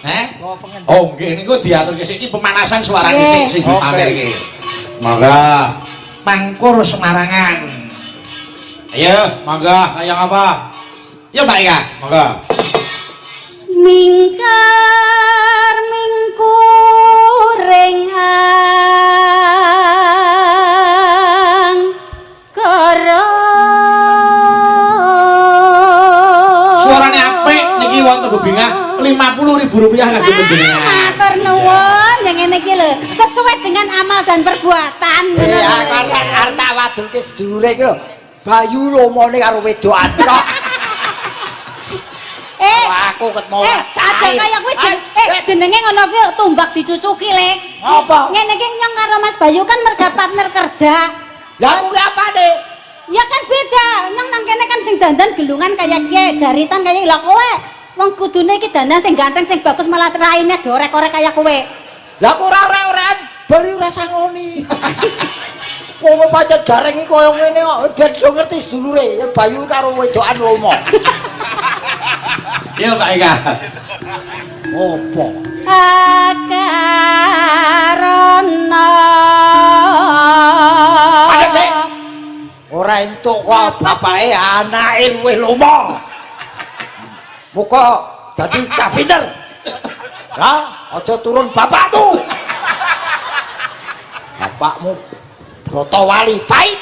Nggo pengendang. Oh, nggih niku diaturke sik iki pemanasan suarane sik sing Oke. dipamerke. Monggo. Pangkur Semarangan. Ayo, monggo, kaya apa? Ya Mbak Ika, monggo. Mingkar mingkuring angkara. Suarane apik niki wonten Bebingah Rp50.000 kangge panjenengan. Matur nuwun yang ngene iki lho, sesuai dengan amal dan perbuatan. Iya, arta wadulke sedulure iki lho. Bayu lomone karo wedokan kok. Aku ket mau aja kaya kuwi jenenge ngono kuwi tumbak dicucuki le. Apa? Ngene iki nyong karo Mas Bayu kan merga partner kerja. Lah kuwi apane? Ya kan beda. Nyong nang kene kan sing dandan gelungan kaya kiye, jaritan kaya lha kowe. Wong kudune iki dandan sing ganteng sing bagus malah raine diorek-orek kaya kowe. Lah kok ora ora-orean, bali ora sangoni. Wong pancet gareng iki koyo ngene kok ben do ngerti sedulure, Bayu karo wedokan lomo. Iya Mbak Ika. Opo? Akarana. Ada sih. Ora entuk kok bapake anake luwih lomo. Muga dadi cah pinter. Ha, aja turun bapakmu. Bapakmu Brotowali pahit.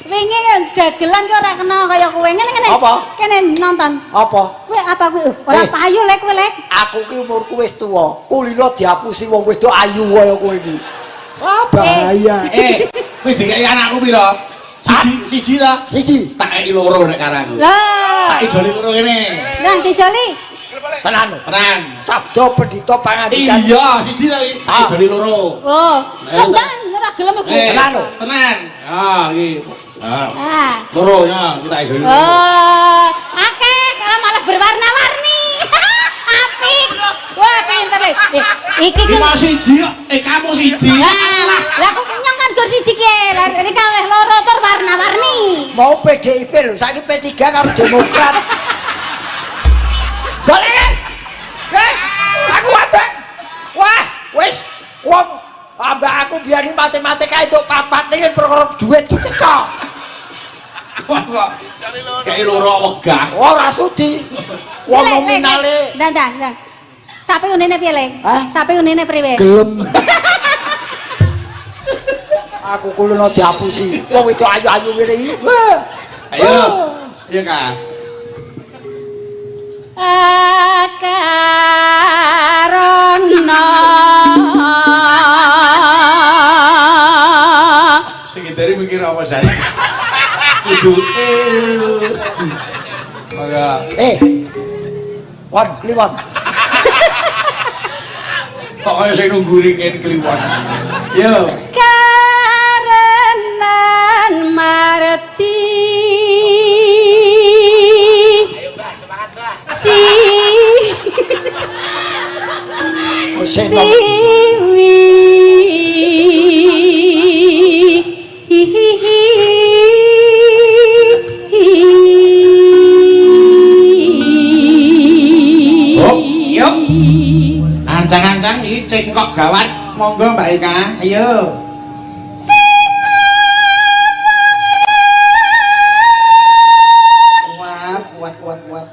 Wingi dagelan ki ora kena kaya kowe ngene. Apa? Kene nonton. Apa? Kowe apa kowe? Ora payu lek kowe lek. Aku ki umurku wis tuwa. Kulino diapusi wong wedok ayu kaya kowe iki. Wah, bahaya. Kowe dikai anakku pira? Siji ta? Siji. Tak kei loro nek karaku. Lah. Tak ijoli loro kene. Nang dijoli. Tenan. Tenan. Sabda pendhita pangandikan. Iya, siji ta iki. Tak ijoli loro. Oh, kembang ora gelem kowe. Tenan lho. Tenan. Ah, iki. Ah. Loro ya, kita ijoli. Oh, akeh kalau malah berwarna-warni. Apik. Wah, pinter lho. Iki ki Iki siji, kamu siji. Lah kok nyong kan gur siji ki. Lah iki kalih loro tur warna-warni. Mau PDIP lho, saiki P3 karo Demokrat. Balik. Aku wadah. Wah, wis wong ambak aku biyen matematika itu papat ning perkara duit ki cekok. Kok kei loro wegah. Ora sudi. Wong nominale Ndang. Sapi unine piye, Lek? Hah? Sapi unine priwe? gelem. Aku kulino diapusi. Wong itu ayu-ayu ngene iki. Ayo. Iya, Kak. Akarana Sing dari mikir apa sane? Kudu Maka Wan, kliwon. pokoknya saya nunggu ringin kliwon. Yo. karenan marti Ancang-ancang iki cengkok gawat, monggo Mbak Eka. Ayo. Kuat.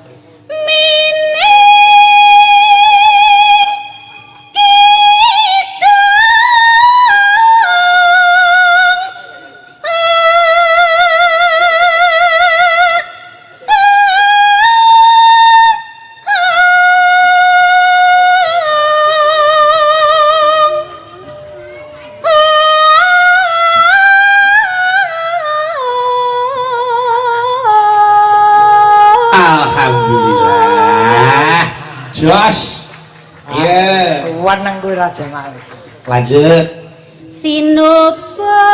Alhamdulillah. Jos. Iya. Suwan nang kowe Raja Mas. Lanjut. Sinuba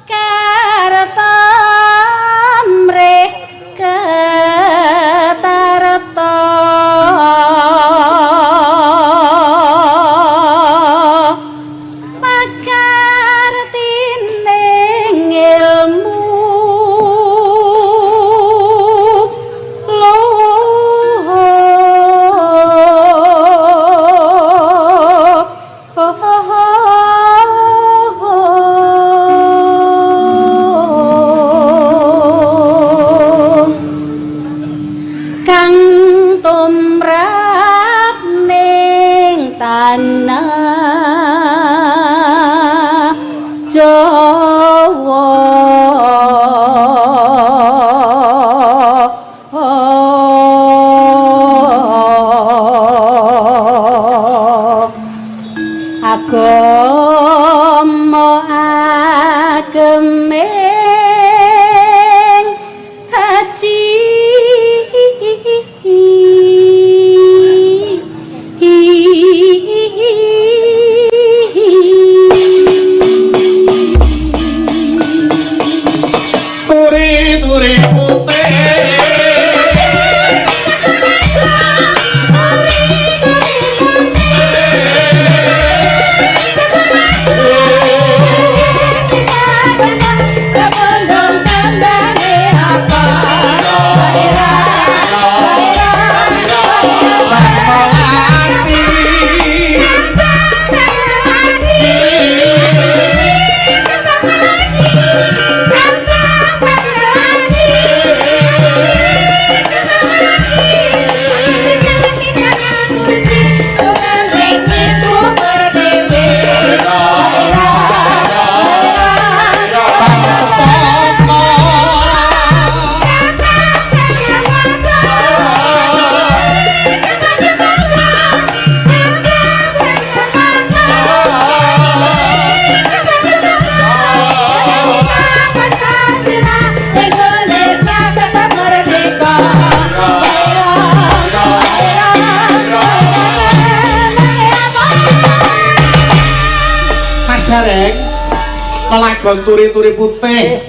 karta mreka tarta makartining ilmu kang tumrap ning tanah Jawa agama agemeng haji Turi putih. Lelagon turi-turi putih.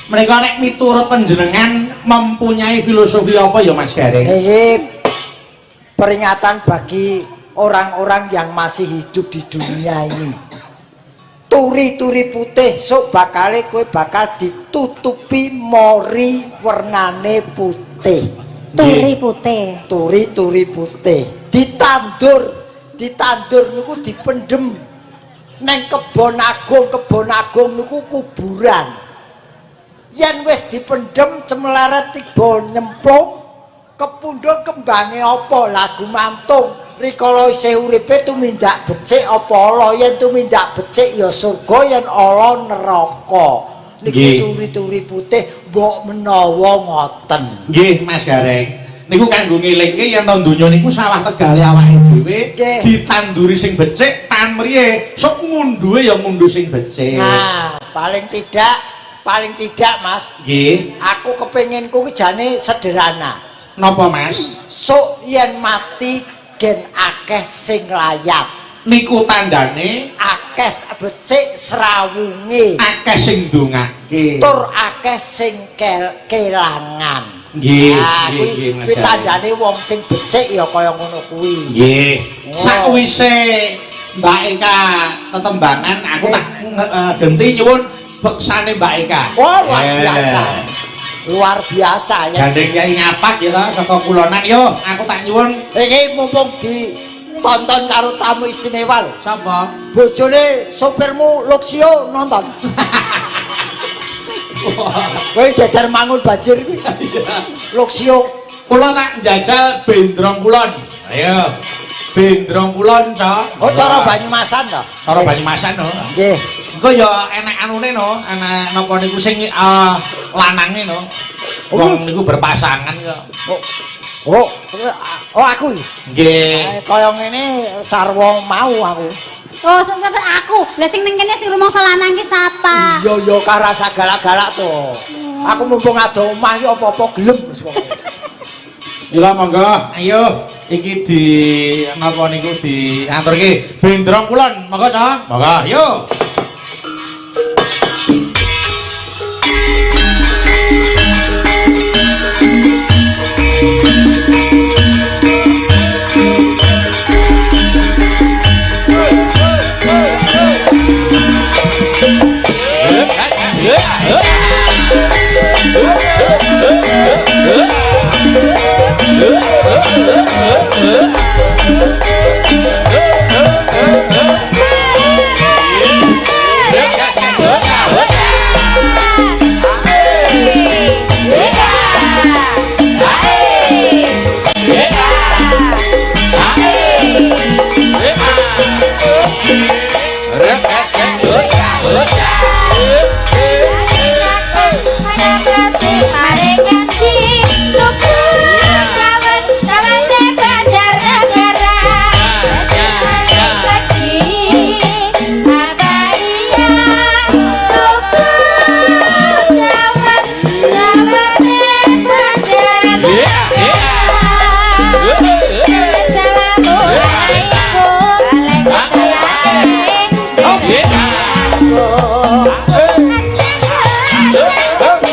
Mereka nek miturut panjenengan mempunyai filosofi apa ya Mas Gareng? Peringatan bagi orang-orang yang masih hidup di dunia ini. Turi-turi putih sok bakale kowe bakal ditutupi mori wernane putih. Turi putih. Turi-turi putih. Ditandur niku dipendem neng kebon agung niku kuburan. Yen wis dipendem cemleret tiba nyemplung kepundhut kembange apa lagu mantung rikala isih uripe tumindak becik apa ala yen tumindak becik ya surga yen ala neraka niku turi-turi putih mbok menawa ngoten nggih Mas Gareng niku kanggo ngelingke yen to donya niku sawah tegale awake dhewe ditanduri sing becik pamriye sok ngunduhe ya ngunduh sing becik nah paling tidak Mas nggih aku kepenginku ki jane sederhana napa Mas sok yen mati gen akeh sing layat niku tandane akeh becik srawunge akeh sing ndongake tur akeh sing kelangan nggih nggih Mas kuwi tandane wong sing becik ya kaya ngono kuwi nggih sakwise Mbak Eka tetembangan aku tak genti nyuwun beksane Mbak Eka oh luar biasa ya gandeng Kyai ngapak ya saka kulonan yo aku tak nyuwun iki mumpung ditonton karo tamu istimewa lho sapa bojone sopirmu Luxio nonton kowe jajar mangun bajir kuwi Luxio kula tak njajal bendrong kulon ayo bendrong kulon cok oh cara Banyumasan to cara Banyumasan no nggih engko ya enek anune no enek napa niku sing lanange no wong niku berpasangan kok oh aku nggih kaya ngene sarwa mau aku Oh, sebentar aku. Lah sing ning kene sing rumangsa lanang ki sapa? Iya karasa galak-galak to. Aku mumpung ado omah iki apa-apa gelem wis pokoke. Gila monggo, ayo iki di napa niku diaturke bendrong kulon. Monggo, Cak. Monggo, ayo. Assalamualaikum.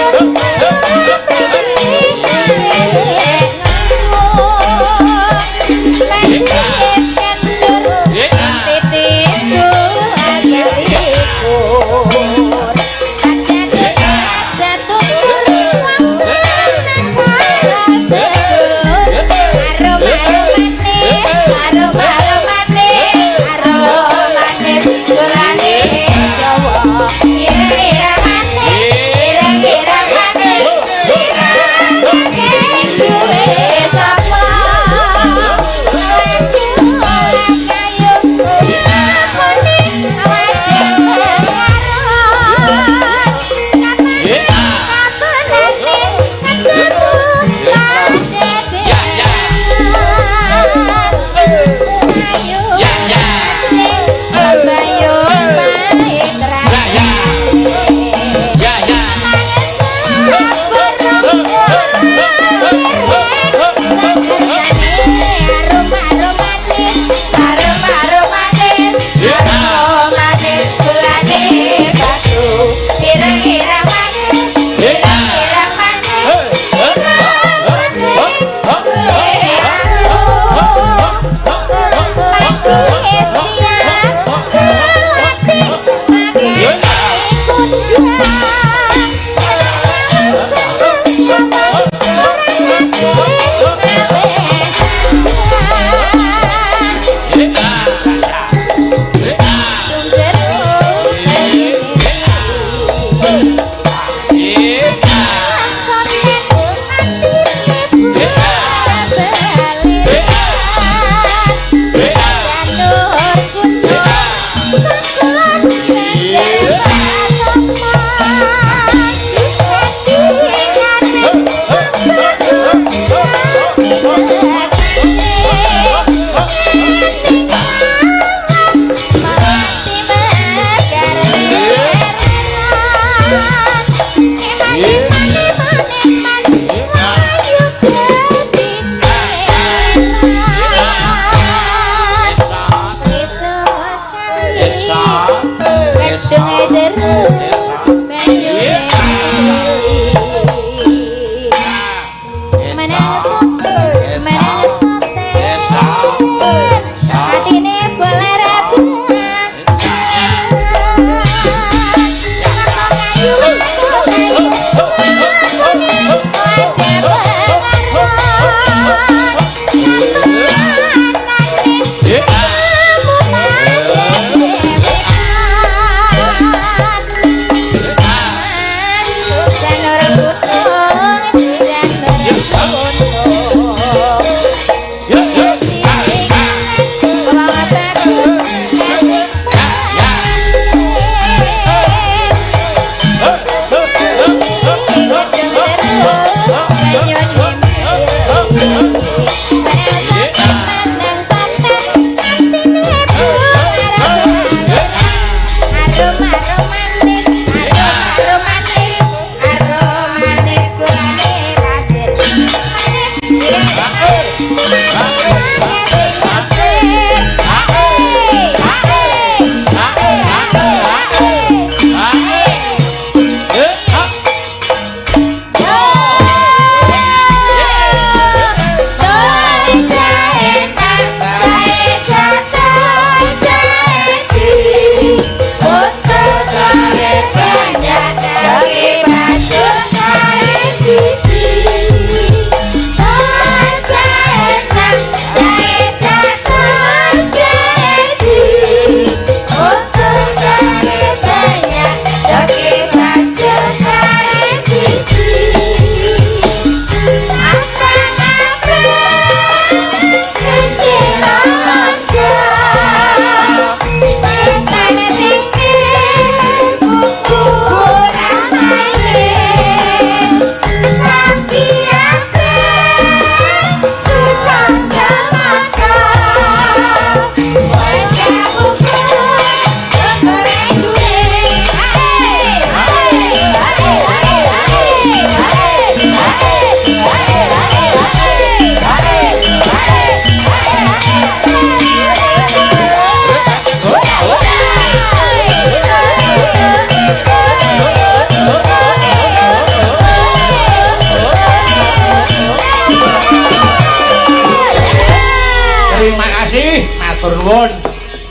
Matur nuwun.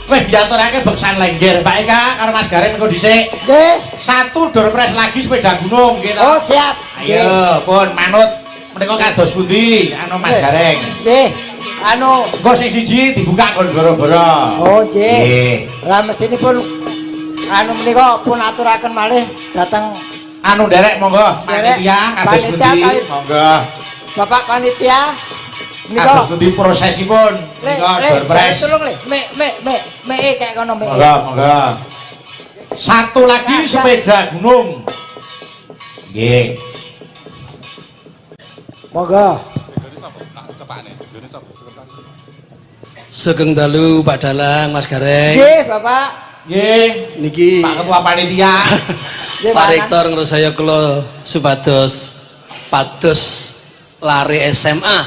Wis diaturake beksan lengger, Pak Eka karo Mas Gareng engko dhisik. Nggih. Satu door press lagi sepeda gunung nggih. Oh, siap. Ayo, pun manut menika kados pundi anu Mas Gareng. Nggih. Anu engko sing siji dibuka kon boro-boro. Oh, nggih. Lah mestinipun anu menika pun aturaken malih dhateng anu nderek monggo panitia kados pundi monggo. Bapak panitia kados pundi prosesipun menika door press. Tolong le, me kayak kono me. Monggo, monggo. Satu lagi sepeda gunung. Nggih. Monggo. Sugeng dalu Pak Dalang, Mas Gareng. Nggih, Bapak. Nggih. Niki Pak Ketua Panitia. Pak Rektor ngrasaya kula supados pados lare SMA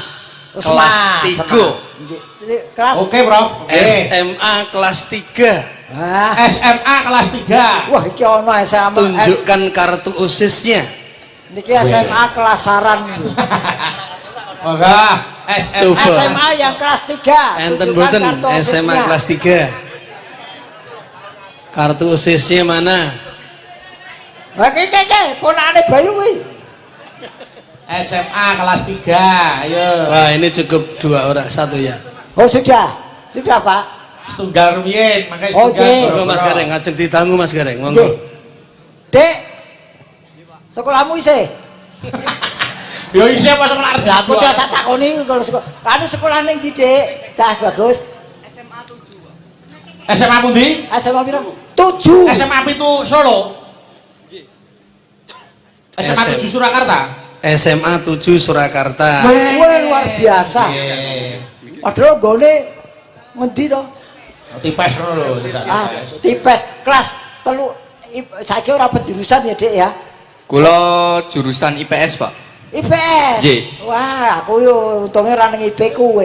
kelas 3. Kelas. Oke, Prof. SMA kelas 3. Ah, SMA kelas 3. wah iki ono SMA. Tunjukkan kartu OSIS-nya. Niki SMA kelasaran. Monggo, SMA. Coba. SMA yang kelas 3. Enten mboten SMA kelas 3. Kartu OSIS-nya mana? Lah iki ponakane Bayu kuwi. SMA kelas 3. Ayo. Wah, ini cukup 2 orang, 1 ya. Oh, sudah. Sudah, Pak. Setunggal rumiyin, makanya Oh, setunggal. J. Monggo Mas Gareng, ngajeng ditangu Mas Gareng, monggo. Dek, Sekolahmu isih? Yo isih apa sekolah arep Lah aku tak takoni kalau sekolah. Anu sekolah ning ndi, Dik? Cah bagus. SMA pundi? SMA piro? 7. SMA itu Solo. SMA 7 Surakarta. SMA 7 Surakarta. Wah, luar biasa. Padahal gone ngendi to? Tipes ngono lho, tidak. Tipes kelas 3. Saiki ora penjurusan ya, Dik ya. Kula jurusan IPS, Pak. IPS. Nggih. Wah, aku yo untunge ra ning IP kowe.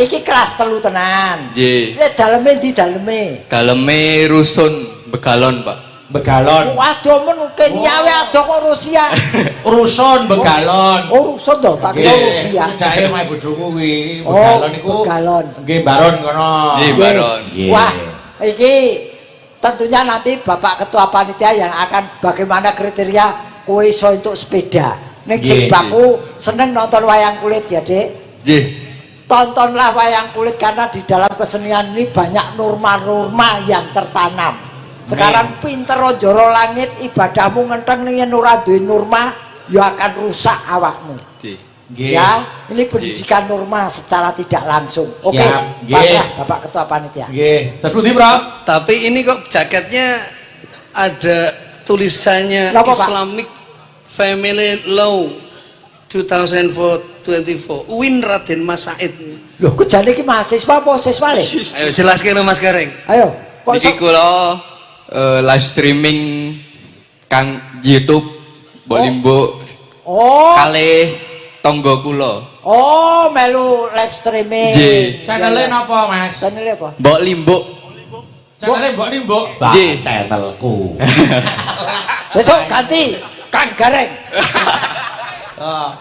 Iki kelas 3 tenan. Nggih. Daleme ndi daleme? Daleme rusun Begalon, Pak. Begalon. Waduh men Kenya wae ado kok Rusia. Rusun Begalon. Oh, rusun to, tak kira Rusia. Cedake omahe bojoku kuwi. Oh, Begalon iku. Begalon. Nggih baron kono. Nggih, Baron. Wah, iki tentunya nanti Bapak Ketua Panitia yang akan bagaimana kriteria kowe iso entuk sepeda. Ning sing baku seneng nonton wayang kulit ya, Dik. Nggih. Tontonlah wayang kulit karena di dalam kesenian ini banyak norma-norma yang tertanam. Sekarang pinter joro langit ibadahmu ngenteng ning yen ora duwe norma ya akan rusak awakmu. Nggih. Ya, ini pendidikan norma secara tidak langsung. Oke, pasrah Bapak Ketua Panitia. Nggih. Terus pundi, Prof? Tapi ini kok jaketnya ada tulisannya Kenapa, Pak? Islamic Family Law 2024 Win Raden Mas Said. Loh, kok jane iki mahasiswa apa siswa le? Ayo jelaskan Mas Gareng. Ayo, kok Niki kula live streaming kang YouTube Bolimbo Oh, kalih tangga kula. oh melu live streaming. Nggih. Channel-e napa, Mas? Channel apa? Mbok Limbuk. Channel-e Mbok Limbuk. Nggih. Channelku. Sesuk ganti Kang Gareng.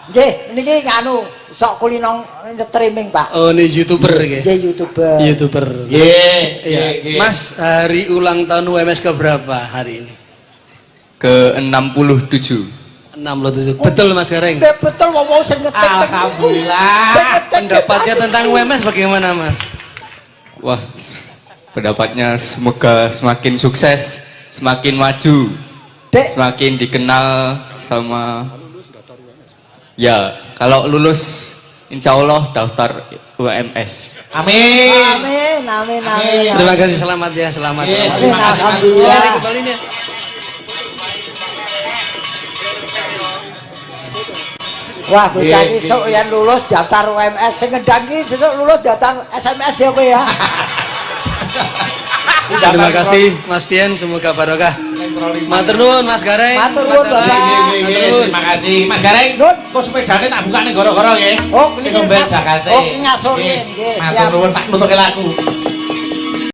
Nggih, niki nganu sok kulino streaming, Pak. Oh, ini YouTuber ya. Nggih, YouTuber. YouTuber. Nggih, Iya. nggih. Mas, hari ulang tahun UMS ke berapa hari ini? Ke 67. 67. Betul Mas Gareng. Betul wong sing ngetik. Alhamdulillah. Sing ngetik Pendapatnya tentang UMS bagaimana Mas? Wah, pendapatnya semoga semakin sukses, semakin maju, Dek, semakin dikenal sama ya kalau lulus insya Allah daftar UMS. Amin. amin, amin, amin. Terima kasih, selamat ya, selamat. Iya, selamat. terima kasih, Mas. Alhamdulillah. Gareng kembalinya. Wah, bocah iki sok yen lulus daftar UMS sing ngendang iki sesuk lulus daftar SMS ya kowe ya. Terima kasih Mas Dian, semoga barokah. Matur nuwun Mas Gareng. Matur nuwun, Bapak. Terima kasih. Mas Gareng, Nun. kok sepedane tak buka ning goro-goro nggih. Oh, Sing ngembel jakate. Oh, ngasorin nggih. Matur nuwun tak nutuke laku.